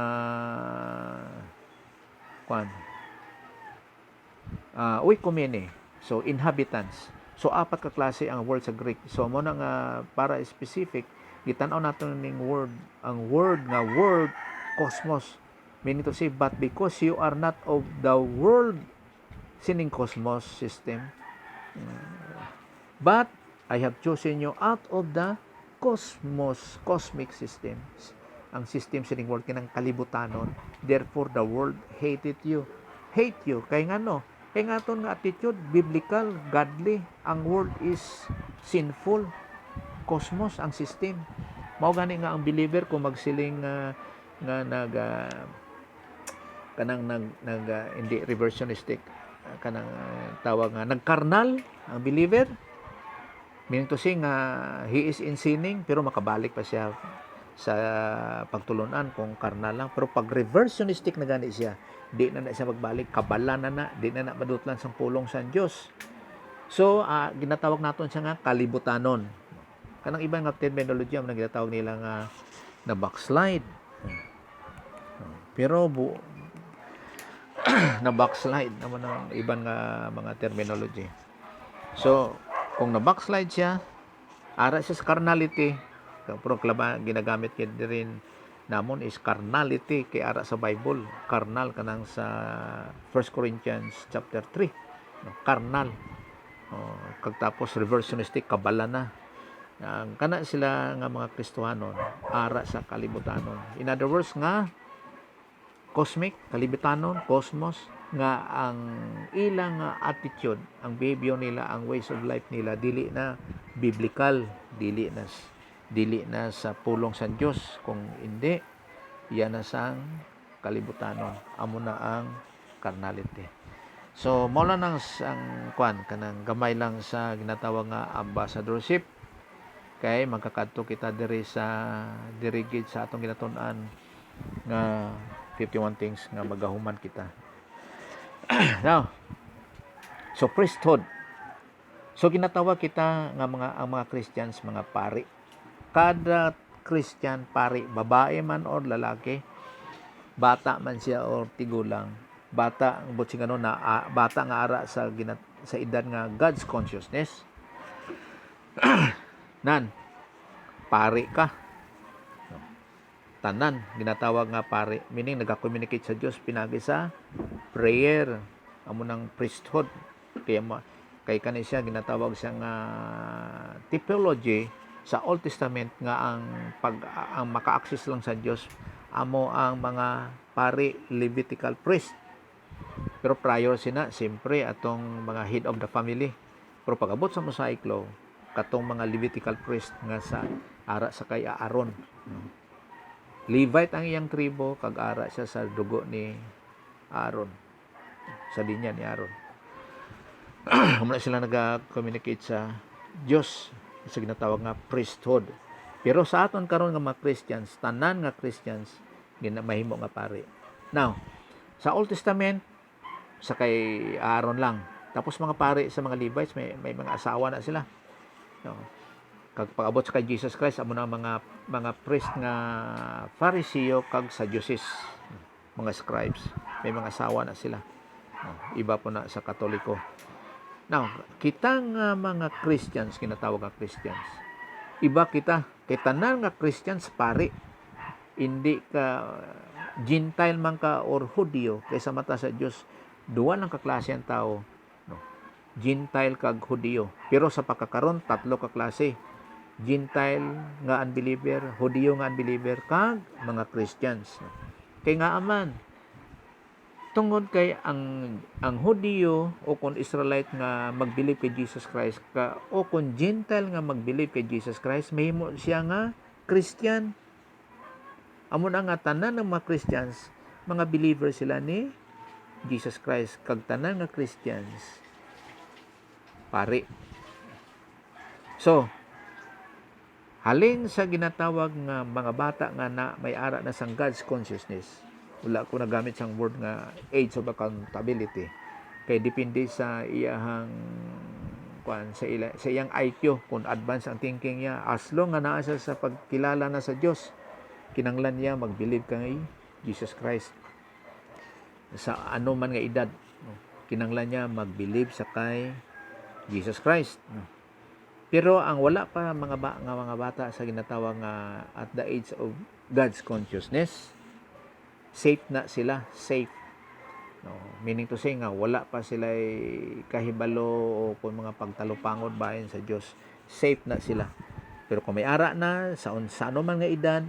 oikomene. So inhabitants. So apat ka klase ang word sa Greek. So mo na nga para specific gitan-aw naton ning word, ang word nga word cosmos, meaning to say, but because you are not of the world, sining cosmos system, but I have chosen you out of the cosmic systems, ang system sining world kinang kalibutanon, therefore the world hate you kay ngano, kay ngaton nga attitude biblical, godly, ang world is sinful, cosmos ang system. Mao gani nga ang believer kung magsiling nga kanang hindi reversionistic, kanang tawag nga nagkarnal ang believer, meaning to say nga he is in sinning pero makabalik pa siya sa pagtulunan kung karnal lang. Pero pag reversionistic na gani siya, di na siya magbalik, kabala na, di na madutlan sa pulong sa Dios. So ginatawag naton siya nga kalibutanon. Kanang ibang nga terminology ang ginatawag nila nga na backslide. Pero na backslide naman ang ibang nga mga terminology. So kung na backslide siya, ara siya sa carnality, pero ginagamit kay rin namon is carnality kay ara sa Bible, carnal kanang sa 1 Corinthians chapter 3, no, carnal. Kag tapos reversionistic, kabala na. Kana sila nga mga Kristohanon ara sa kalibutanon. In other words nga cosmic, kalibutanon, cosmos, nga ang ilang attitude, ang behavior nila, ang ways of life nila dili na biblical, dili na sa pulong sa Dios. Kung hindi, yan na sang kalibutanon, amo na ang carnality. So mo lang nang ang kanang gamay lang sa ginatawag nga ambassadorship, kay magkakadto kita diri gid sa atong ginatun-an nga 51 things nga magahuman kita. Now, so priesthood. So ginatawag kita nga ang mga Christians mga pari. Kada Christian pari, babae man or lalaki, bata man siya or tigulang, bata ang butsing na bata nga ara sa edad nga God's consciousness. Nan pari ka. Tanan ginatawag nga pari, meaning nagka-communicate sa Dios pinagi sa prayer, amo nang priesthood. Kay kani siya ginatawag siya nga typology sa Old Testament nga ang maka-access lang sa Dios amo ang mga pari, Levitical priest. Pero prior sina siyempre atong mga head of the family. Pero pag-abot sa Mosaic law, katong mga Levitical priest nga sa ara sa kay Aaron. Levite ang iyang tribo, kag ara siya sa dugo ni Aaron, sa linya ni Aaron. Muna sila nag-communicate sa Diyos sa ginatawag nga priesthood. Pero sa aton karon nga mga Christians, tanan nga Christians mahimo nga pari. Now, sa Old Testament sa kay Aaron lang. Tapos mga pari sa mga Levites may mga asawa na sila. No. Kag pag-abot sa kay Jesus Christ, amo na mga priest nga Fariseo kag Sadducees, mga scribes, may mga asawa na sila. Iba po na sa Katoliko. Now, kita nga mga Christians, kinatawag nga Christians, iba kita, kay tanan nga Christians pari, hindi ka Gentile man ka or Hudyo, kay sa mata sa Dios duwa lang ka klase ang tao, no? Gentile kag Hudyo. Pero sa pagkakaron tatlo ka klase, Gentile nga unbeliever, Hudyo nga unbeliever, kag mga Christians. Kay nga aman, tungod kay ang Hudyo o kung Israelite nga mag-believe kay Jesus Christ o kung Gentile nga mag-believe kay Jesus Christ, mahimo siya nga Christian. Amo na nga tanan ng mga Christians, mga believer sila ni Jesus Christ, kag tanan nga Christians pari. So halin sa ginatawag nga mga bata nga na may ara na sang God's consciousness, wala ko nagamit sang word nga age of accountability, kay depende sa iyang sa iyang IQ kung advance ang thinking niya. As long nga naa siya sa pagkilala na sa Dios, kinanglan niya mag-believe kay Jesus Christ. Sa ano man nga edad, kinanglan niya mag-believe sa kay Jesus Christ. Pero ang wala pa mga bata sa ginatawag nga at the age of God's consciousness, safe na sila, safe. No, meaning to say nga wala pa sila kahibalo o kung mga pagtalupangod bahin sa Dios, safe na sila. Pero kung may ara na sa ano man nga edad,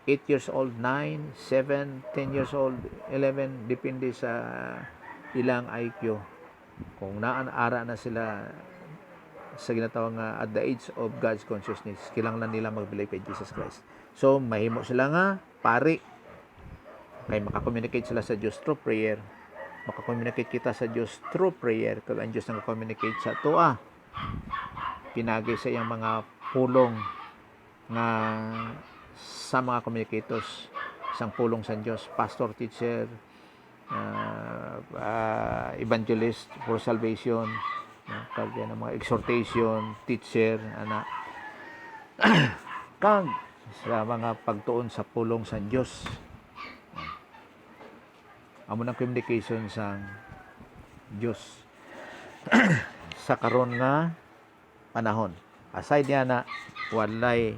8 years old, 9, 7, 10 years old, 11, depende sa ilang IQ. Kung ara na sila sa ginatawag nga at the age of God's consciousness, kinahanglan nila mag-believe kay Jesus Christ. So mahimo sila nga pari. Kay makakommunicate sila sa Dios through prayer. Makakommunicate kita sa Dios through prayer. Kag ang Dios nag-communicate sa tuwa. Pinagi sa iyang mga pulong nga sa mga communicators sang pulong sa Dios, pastor, teacher, evangelist for salvation, kag yan ang mga exhortation, teacher, ana, kag sa mga pagtuon sa pulong sa Dios. Amo ng communication sa Dios sa karon nga panahon. Aside niya na walay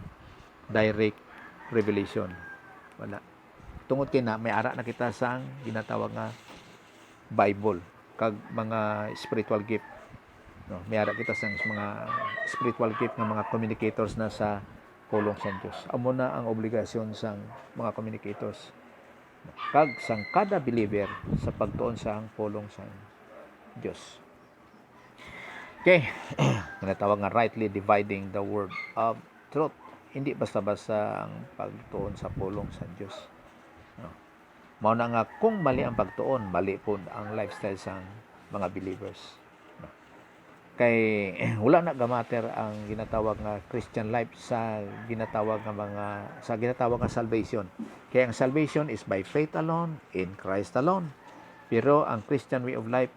direct revelation. Wala. Tungod kay na may ara na kita sang ginatawag nga Bible kag mga spiritual gift. No, may ara kita sang mga spiritual gift nga mga communicators na sa pulong sa Dios. Amo na ang obligasyon sang mga communicators. Kag sang kada believer sa pagtuon sa pulong sa Dios. Okay, tinatawag nga rightly dividing the word of truth. Hindi basta-basta ang pagtuon sa pulong sa Diyos. No. Mao na nga kung mali ang pagtuon, mali po ang lifestyle sa mga believers. No. Kay wala na gamater ang ginatawag nga Christian life sa ginatawag nga salvation. Kaya ang salvation is by faith alone, in Christ alone. Pero ang Christian way of life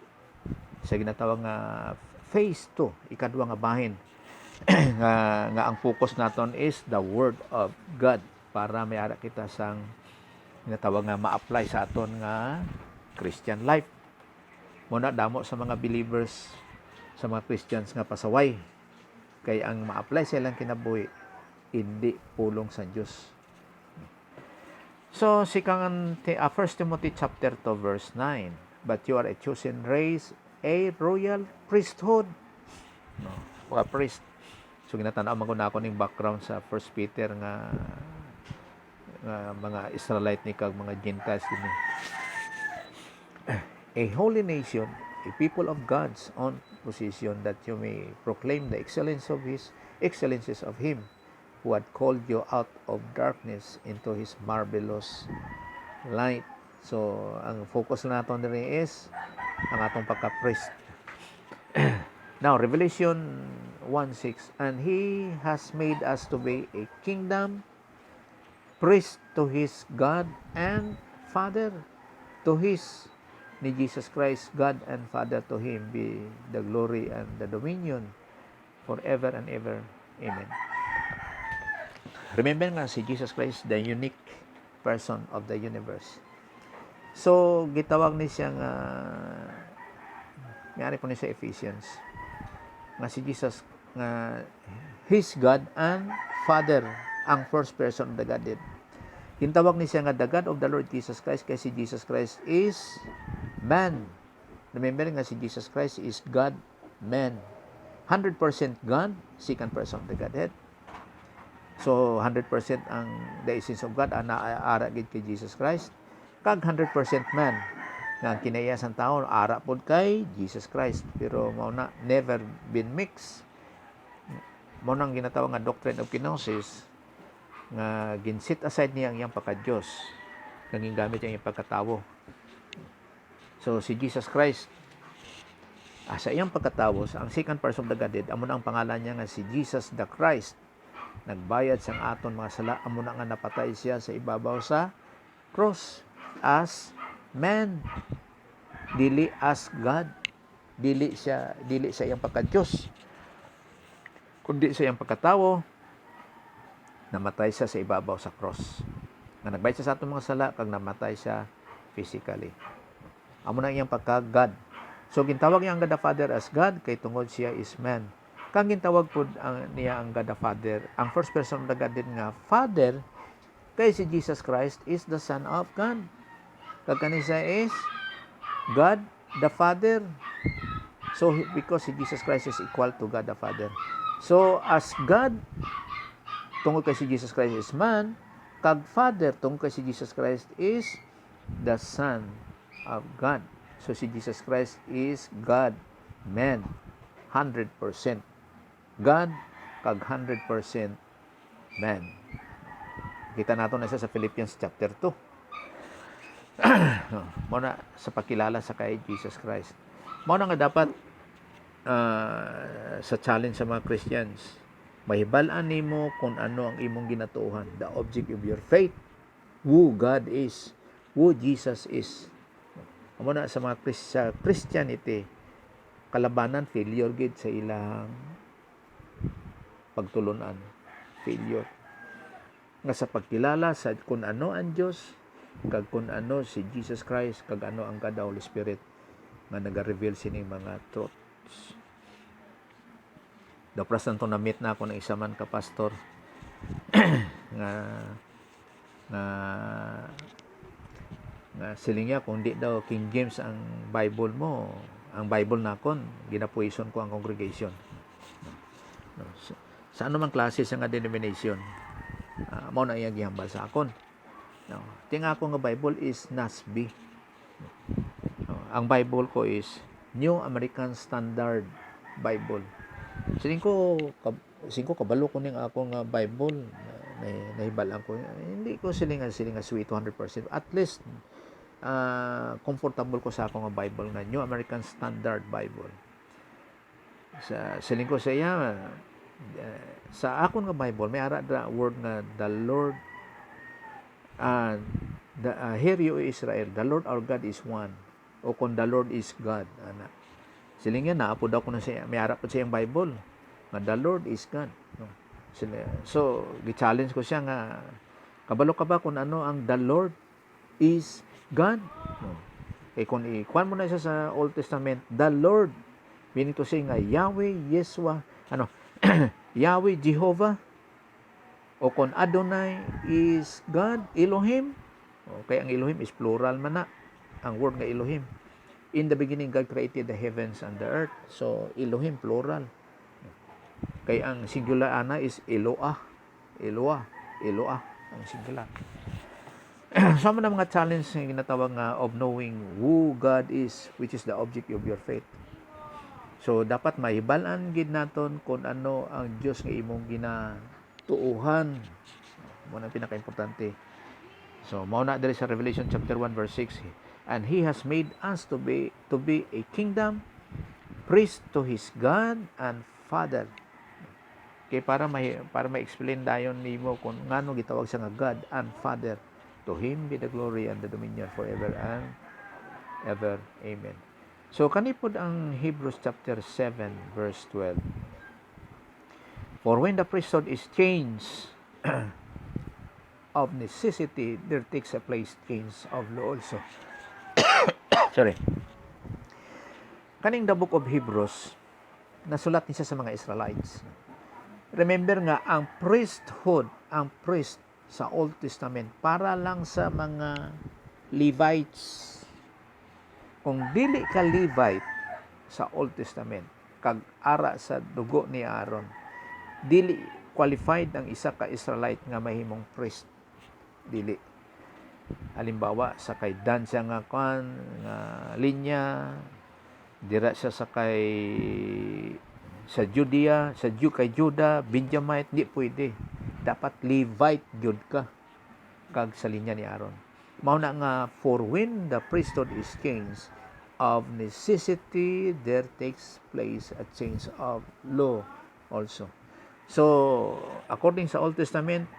sa ginatawag nga phase 2, ikadua nga bahin nga ang focus naton is the word of God para may ara kita sang ginatawag nga ma-apply sa aton nga Christian life. Muna damo sa mga believers, sa mga Christians nga pasaway kay ang ma-apply silang kinabuhi hindi pulong sa Dios. So sikang 1 Timothy chapter 2 verse 9, but you are a chosen race, a royal priesthood. No, mga priest. So ginatanaw man ko ning background sa 1 Peter nga mga Israelite ni kag mga Gentiles din. A holy nation, a people of God's own possession, that you may proclaim the excellences of Him who had called you out of darkness into His marvelous light. So ang focus naton diri is ang atong pagka-priest. Now, Revelation 1:6, and He has made us to be a kingdom, priest to His God and Father. To His, ni Jesus Christ, God and Father, to Him be the glory and the dominion forever and ever. Amen. Remember nga si Jesus Christ, the unique person of the universe. So, gitawag ni siya nga mayari po ni sa Ephesians nga si Jesus nga His God and Father, ang first person of the Godhead. Gintawag ni siya nga the God of the Lord Jesus Christ kay si Jesus Christ is man. Remember nga si Jesus Christ is God, man. 100% God, second person of the Godhead. So 100% ang the essence of God ang naara gid kay Jesus Christ. Kag 100% man nga kinaya sang tawo ara pod kay Jesus Christ, pero mao na never been mixed. Mao nang ginatawag nga doctrine of kenosis nga ginsit aside niya ang iyang pagka-Dios naging gamit ang iyang pagkatawo. So si Jesus Christ sa iyang pagkatawo ang second person of the Godhead, amo na ang pangalan niya nga si Jesus the Christ. Nagbayad sang aton mga sala, amo na nga napatay siya sa ibabaw sa cross as man, dili as God, dili sa iyang pagka-Diyos, kundi sa iyang pagkatawo, namatay siya sa ibabaw sa cross. Nga nagbayad siya sa atong mga sala, kag namatay siya physically. Amo na iyang pagka-God. So gintawag niya ang God the Father as God kay tungod siya is man. Kang gintawag po niya ang God the Father, ang first person of the Godhead nga Father, kay si Jesus Christ is the Son of God. Kagkanisa is God the Father. So because si Jesus Christ is equal to God the Father. So as God, tungkol kay si Jesus Christ is man, kag Father, tungkol kay si Jesus Christ is the Son of God. So si Jesus Christ is God, man, 100% God, kag 100% man. Kita nato na sa Philippians chapter 2. Mao na sa pagkilala sa kay Jesus Christ. Mao na nga dapat sa challenge sa mga Christians. Mahibal-an nimo kung ano ang imong ginatuohan, the object of your faith, who God is, who Jesus is. Amo na sa mga sa Christianity, kalabanan failure gid sa ilang pagtulunan. Failure. Nga sa pagkilala sa kung ano ang Dios, kag kung ano si Jesus Christ, kag ano ang God the Holy Spirit nga naga-reveal sining mga truths. Dapras nang na-meet na ako ng isa man ka pastor nga nga silingya kung di daw King James ang Bible mo, ang Bible nakon ginapuison ko ang congregation. No, sa anumang klase sa nga denomination, mao na iyang gihambal sa akon. No, tinga ako nga Bible is NASB. No, ang Bible ko is New American Standard Bible. Singko kabalo ko ning akong Bible nahibalan ko. Hindi ko silingan sweet 200%. At least comfortable ko sa akong Bible nga New American Standard Bible. Sa siling ko sa iya sa akon nga Bible may ara da word nga the Lord hear you Israel, the Lord our God is one, o kung the Lord is God ana. Siling nga naapod ako na siya, may ara po siyang Bible nga the Lord is God, no? So gi-challenge ko siya nga kabalo ka ba kung ano ang the Lord is God, no? Kung ikuan mo na siya sa Old Testament, the Lord meaning to say nga Yahweh Yeshua Yahweh Jehovah, o kung Adonai is God, Elohim. Okay, ang Elohim is plural man na ang word nga Elohim. In the beginning God created the heavens and the earth, so Elohim plural. Kay ang singular ana is Eloah ang singular. Sama na mga challenge nga ginatawag nga of knowing who God is, which is the object of your faith. So dapat mahibalan gid naton kung ano ang Dios nga imong ginatuuhan. Mo na pinaka-importante. So mao na diri sa Revelation chapter 1 verse 6, and he has made us to be a kingdom, priest to his God and Father. Kay para ma-explain dayon nimo kung ngano gitawag siya nga God and Father. To him be the glory and the dominion forever and ever. Amen. So kanipod ang Hebrews chapter 7 verse 12. For when the priesthood is changed of necessity, there takes a place change of law also. Sorry. Kaning the book of Hebrews, nasulat niya sa mga Israelites. Remember nga, ang priesthood, ang priest sa Old Testament, para lang sa mga Levites. Kung dili ka Levite sa Old Testament, kag ara sa dugo ni Aaron, dili qualified ang isa ka Israelite nga mahimong priest. Dili. Halimbawa, sa kay Dan siya nga linya, dira siya sa kay sa Judea, kay Juda, Benjamite, di pwede. Dapat Levite jud ka kag sa linya ni Aaron. Mao na nga, for when the priesthood is changed of necessity, there takes place a change of law also. So according sa Old Testament,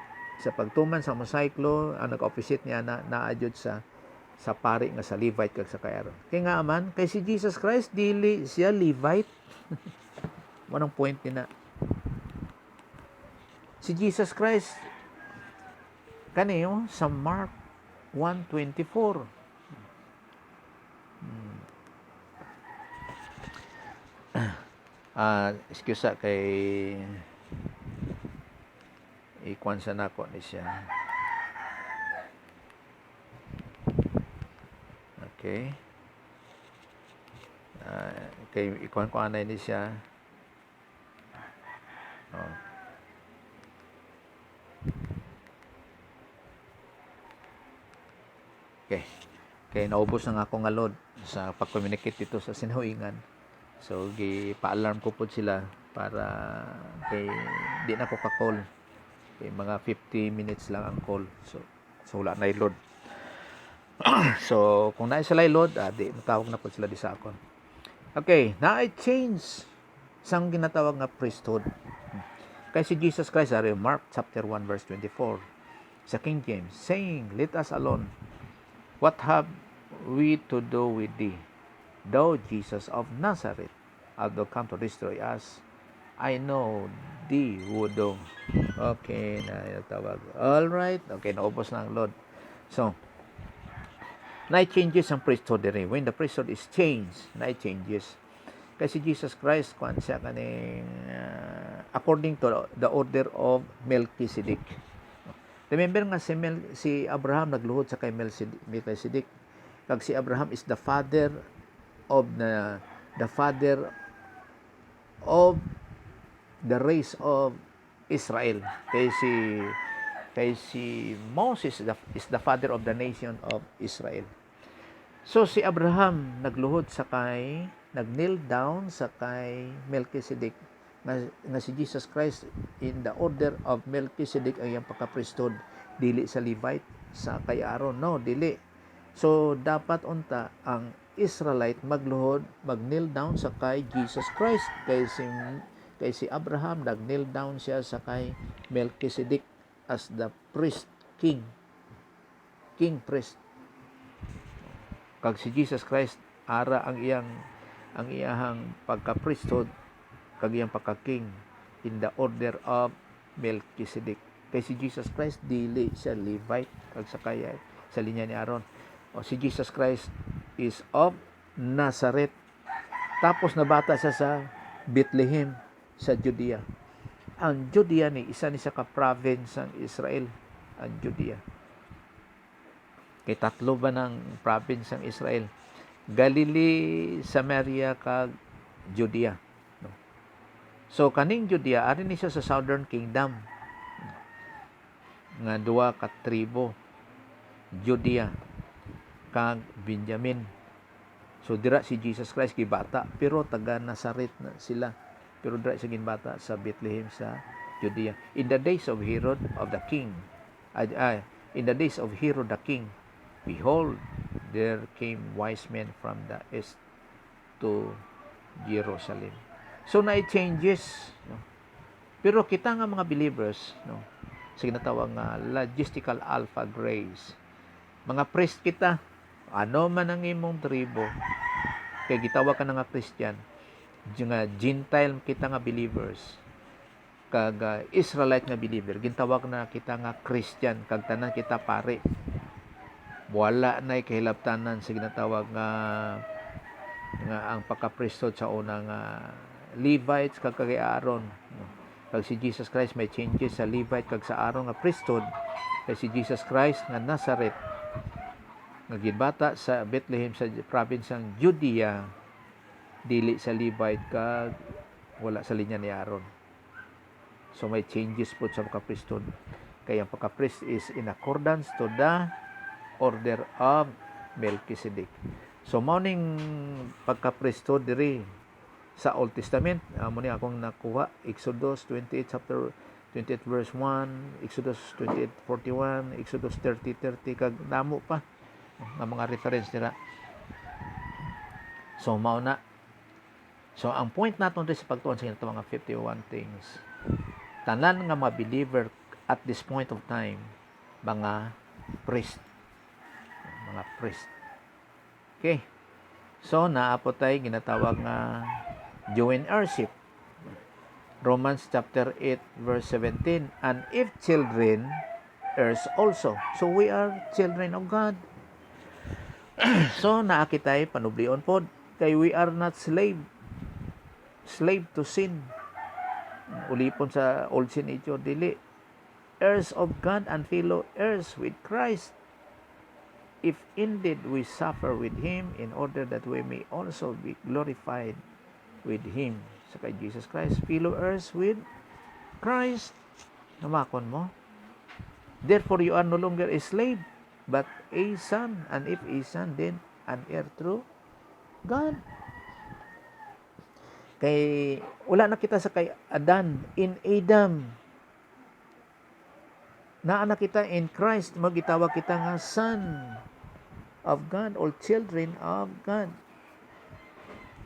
sa pagtuman sa Mosaic law, ang nag-opposite niya naadjud sa pari nga sa Levite kag sa kay Aaron. Kay nga man, kay si Jesus Christ dili siya Levite. Manang point ni na. Si Jesus Christ kaniyo sa Mark 1:24. Excuse kay ikuan sa nako ni siya. Okay. Kay ikuan ko anay ni siya. Oh. Okay. Kay naubos na nga ako nga load sa pag-communicate dito sa sinahuingan. So, gi-pa-alarm ko po sila para kay di na ko ka-call. Kay mga 50 minutes lang ang call. So wala na load. So kung naay sila Lord, di matawag na po sila di sa akon. Okay, naay change sang ginatawag nga priesthood. Kay si Jesus Christ ari Mark chapter 1 verse 24 sa King James, saying, "Let us alone. What have we to do with thee, thou Jesus of Nazareth? Art thou come to destroy us? I know thee would do." Okay, na tawag. All right. Okay, naubos na ang Lord. So, na-changes ang priesthood diri. When the priesthood is changed, na-changes. Kasi Jesus Christ, kuan siya kaning according to the order of Melchizedek. Remember nga si Abraham nagluhod sa kay Melchizedek. Kag si Abraham is the father of the race of Israel. Kay si Moses is the father of the nation of Israel. So si Abraham nagluhod sa kay nag-kneel down sa kay Melchizedek nga si Jesus Christ in the order of Melchizedek ang iyang pagka-priesthood, dili sa Levite sa kay Aaron, no, dili. So dapat unta ang Israelite magluhod, mag-kneel down sa kay Jesus Christ. Kay si Abraham nag-kneel down siya sa kay Melchizedek as the priest, king priest. Kag si Jesus Christ ara ang iyang pagka-priesthood kag iyang pagka-king in the order of Melchizedek. Kay si Jesus Christ dili siya Levite kag sa linya ni Aaron. O si Jesus Christ is of Nazareth. Tapos nabata siya sa Bethlehem sa Judea. Ang Judea ni isa ni sa ka-province ng Israel, ang Judea. Kay tatlo ba ng province ng Israel? Galilee, Samaria, kag Judea. No? So kaning Judea ari ni siya sa Southern Kingdom. Nga duha ka tribo, Judea kag Benjamin. So dira si Jesus Christ gibata pero taga Nazareth na sila. Pero dira siya ginbata sa Bethlehem sa Judea. In the days of Herod of the king, in the days of Herod the king, behold, there came wise men from the east to Jerusalem. So na-changes, no? Pero kita nga mga believers, no, sa ginatawag nga logistical alpha grace, mga priest kita, ano man ang imong tribo, kay gitawag ka na nga Christian, nga Gentile kita nga believers, kag Israelite nga believer, gintawag na kita nga Christian, kag tanan kita pare. Wala na kahilabtanan sa ginatawag nga ang pagka-priesthood sa unang Levites kag kay Aaron. Kag si Jesus Christ may changes sa Levite kag sa Aaron nga priesthood. Kay si Jesus Christ nga Nazareth nga ginbata sa Bethlehem sa province ng Judea, dili sa Levite kag wala sa linya ni Aaron. So may changes po sa pagka-priesthood. Kaya ang pagka-priest is in accordance to the order of Melchizedek. So morning pagka-priesthood diri sa Old Testament, amo ni akong nakuha Exodus 28 chapter 28 verse 1, Exodus 28:41, Exodus 30:30 kag damo pa nga mga reference nila. So mao na. So ang point naton sa pagtuon sa ito mga 51 things. Tanan nga mga believer at this point of time, mga priest. Okay. So naapot tay ginatawag nga joint heirship. Romans chapter 8 verse 17, and if children, heirs also. So we are children of God. So naakitay panublion pod kay we are not slave to sin. Ulipon sa old sin ito dili. Heirs of God and fellow heirs with Christ, if indeed we suffer with Him, in order that we may also be glorified with Him. So kay Jesus Christ, fellow heirs with Christ. Namakon mo? Therefore, you are no longer a slave, but a son. And if a son, then an heir through God. Kay wala na kita sa kay Adan, in Adam. Naa na kita in Christ, magitawag kita nga son. of God, all children of God.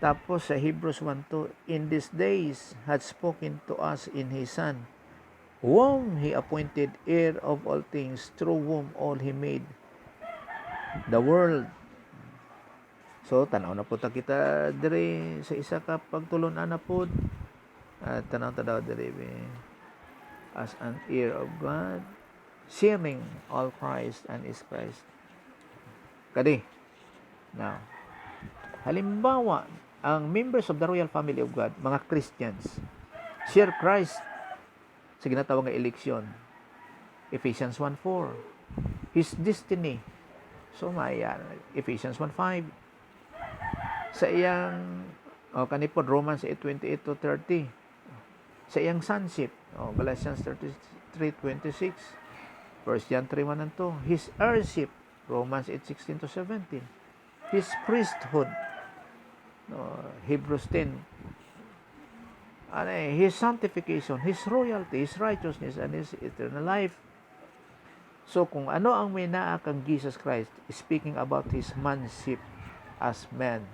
Tapos sa Hebrews 1:2, in these days had spoken to us in His Son, whom He appointed heir of all things, through whom all He made the world. So, tanaw na po ta kita dire sa isa ka pagtulon-an na po. Tanaw ta daw dire as an heir of God, sharing all Christ and is Christ. Kadi. Now, halimbawa, ang members of the royal family of God, mga Christians, share Christ sa ginatawag nga eleksyon. Ephesians 1:4. His destiny. So, maya, Ephesians 1:5. Sa iyang, kanipod, Romans 8:28-30. Sa iyang sonship, Galatians 3:26. 1 John 3:1-2. His heirship, Romans 8:16-17. His priesthood, Hebrews 10. His sanctification, His royalty, His righteousness, and His eternal life. So, kung ano ang may naa kang Jesus Christ, speaking about His manship as man,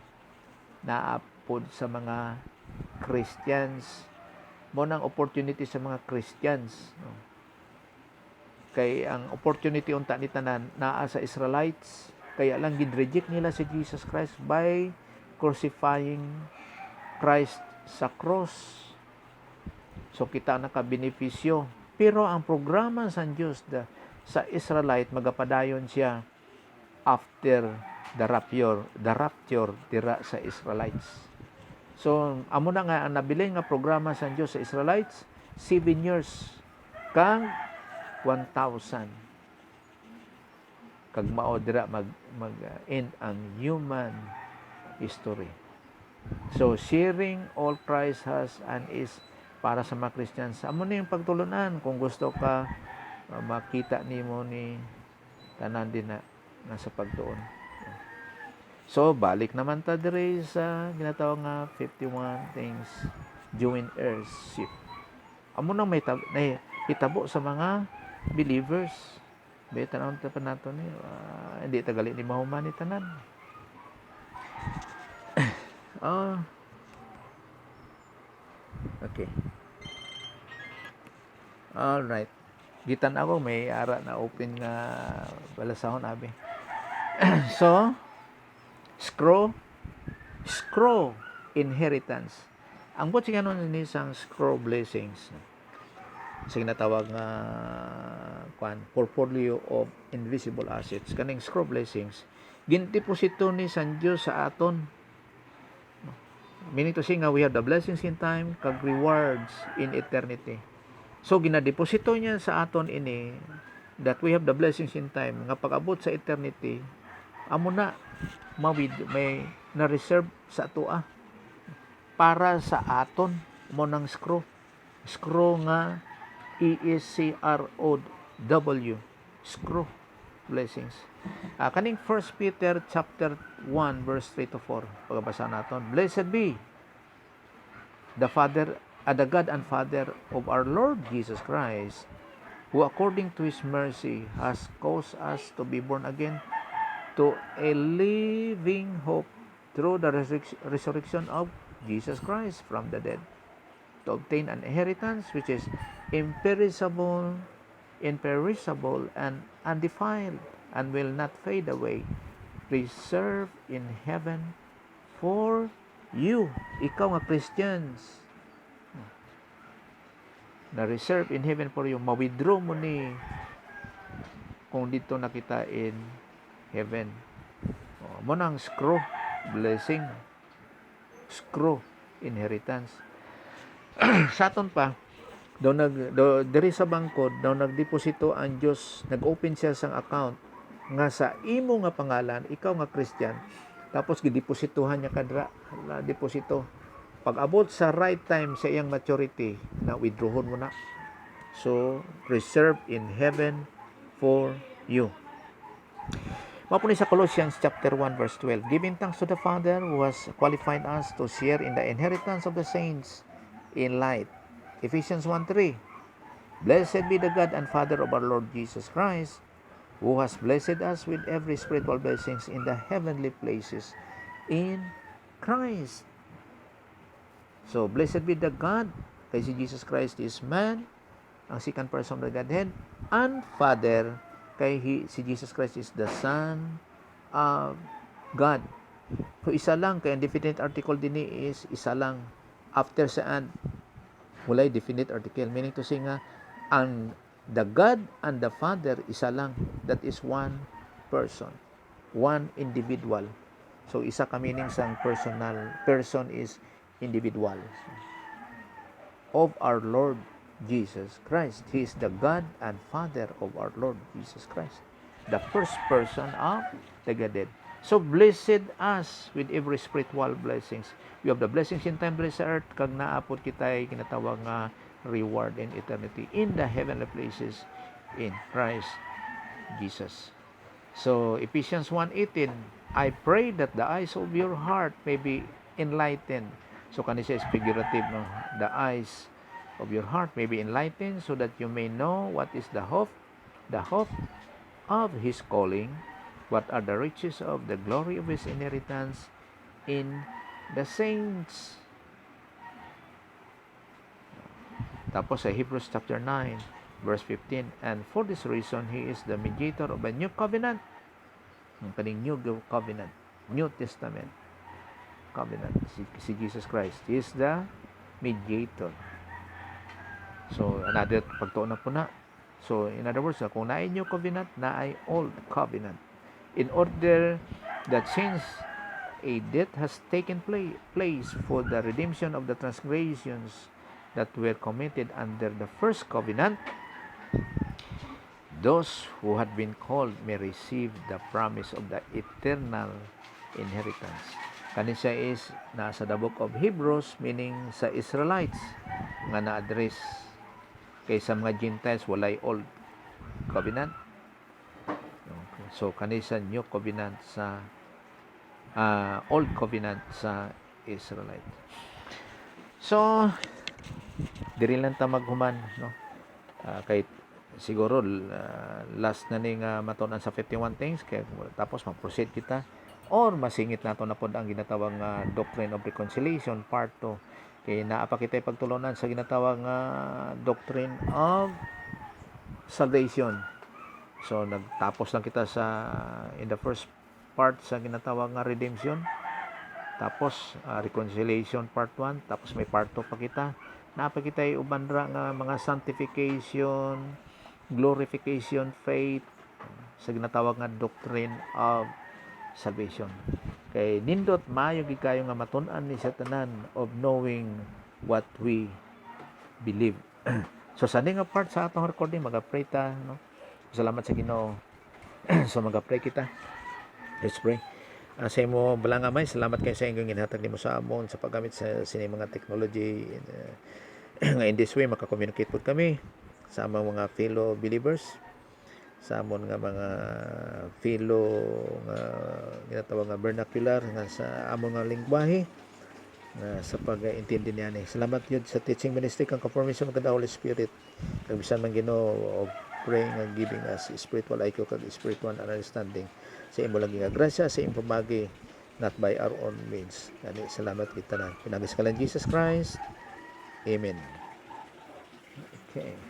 naapod sa mga Christians, mo nang opportunity sa mga Christians. Kay ang opportunity unta ni tanan naa sa Israelites, kaya lang gid-reject nila si Jesus Christ by crucifying Christ sa cross. So kita nakabenepisyo. Pero ang programa sa Diyos sa Israelite, magapadayon siya after the rapture dira sa Israelites. So amo na nga ang nabiling nga programa sa Diyos sa Israelites, 7 years kang 1,000 kag mao dira mag end ang human history. So sharing all Christ has and is para sa mga Christians. Amo na yung pagtulunan kung gusto ka makita nimo ni tanan din na nasa pagtuon. So balik naman ta dire sa ginatawag nga 51 things join heirship. Amo nang may hitabo sa mga believers. Beta na unta pa nato ni hindi tagali ni mahuman ni tanan. Okay. All right. Gitan ako may ara na open nga balasahon abi. So, scroll inheritance. Ang bot siya nun ni isang scroll blessings. Sa ginatawag nga portfolio of invisible assets. Kaning scroll blessings, gindeposito ni San Dios sa aton. Meaning to say nga we have the blessings in time kag rewards in eternity. So ginadeposito niya sa aton ini that we have the blessings in time nga pag-abot sa eternity amo na may na reserve sa atoa para sa aton mo ng screw nga ESCROW screw blessings. Kaning 1 Peter chapter 1 verse 3-4 pagabasa naton. Blessed be the God and Father of our Lord Jesus Christ, who according to His mercy has caused us to be born again to a living hope through the resurrection of Jesus Christ from the dead, to obtain an inheritance which is imperishable, and undefiled, and will not fade away, reserved in heaven for you. Ikaw nga Christians, na reserve in heaven for you, ma-withdraw mo ni kung dito nakita in heaven. Mo nang screw blessing, screw inheritance. Sa aton pa diri sa bangkod daw nagdeposito ang Dios, nag-open siya sang account nga sa imo nga pangalan, ikaw nga Christian, tapos gidepositohan niya kadra na deposito. Pag abot sa right time sa iyang maturity, na withdrawon mo na. So reserved in heaven for you. Mapuni sa Colossians chapter 1 verse 12, giving thanks to the Father who has qualified us to share in the inheritance of the saints in light. Ephesians 1:3, blessed be the God and Father of our Lord Jesus Christ, who has blessed us with every spiritual blessings in the heavenly places in Christ. So, blessed be the God, kay si Jesus Christ is man, ang second person of the Godhead, and Father, kay si Jesus Christ is the Son of God. So, isa lang, kay ang definite article din is isa lang. After sa and, walay definite article. Meaning to say nga, ang the God and the Father, isa lang. That is one person. One individual. So, isa ka meaning sang personal. Person is individual. Of our Lord Jesus Christ. He is the God and Father of our Lord Jesus Christ. The first person of the Godhead. So, blessed us with every spiritual blessings. We have the blessings in time, blessed earth, kag naapod kita'y kinatawag nga reward in eternity in the heavenly places in Christ Jesus. So, Ephesians 1:18, I pray that the eyes of your heart may be enlightened. So, kanisa is figurative, no? The eyes of your heart may be enlightened so that you may know what is the hope of His calling, what are the riches of the glory of His inheritance in the saints. Tapos sa Hebrews chapter 9, verse 15, and for this reason, He is the mediator of a new covenant. Ang kaning new covenant, New Testament covenant, si Jesus Christ. He is the mediator. So, another pagtuon na po na. So, in other words, kung naay new covenant, naay old covenant. In order that since a death has taken place for the redemption of the transgressions that were committed under the first covenant, those who had been called may receive the promise of the eternal inheritance. Kanisa is nasa the book of Hebrews, meaning sa Israelites nga na-address. Kaysa mga Gentiles, walay old covenant. Okay. So, kanisa new covenant sa old covenant sa Israelites. So, diri lang ta maghuman, no? Kay siguro last na ning matunan sa 51 things, kay tapos mag-proceed kita or masingit nato na pod ang ginatawag nga doctrine of reconciliation part 2. Kay naa pa kitay pagtulunan sa ginatawag nga doctrine of salvation. So nagtapos lang kita sa in the first part sa ginatawag nga redemption. Tapos reconciliation part 1, tapos may part 2 pa kita. Naa pa kitay uban ra nga mga sanctification, glorification, faith sa ginatawag nga doctrine of salvation. Kay nindot maayo gid kayo nga matun-an ni sa tanan of knowing what we believe. So sa nga part sa atong recording mag-pray ta, no? Salamat sa Ginoo. So mag-pray kita. Let's pray. Sa imo balangamay, salamat kay sa inyong ginhatag nimo sa amon sa paggamit sa sini mga technology nga in this way maka-communicate pud kami sa among mga fellow believers, sa amon nga mga fellow nga ginatawag nga vernacular nga sa amon nga lengguwahe sa pag-intindi niya ni. Salamat yun sa teaching ministry kang confirmation ng the Holy Spirit. Kag bisan man Ginoo og praying and giving us spiritual IQ kag spiritual understanding sa imo lagi nga grasya sa imo pamagi, not by our own means. Ani salamat kita na. Pinagis ka lang Jesus Christ. Amen. Okay.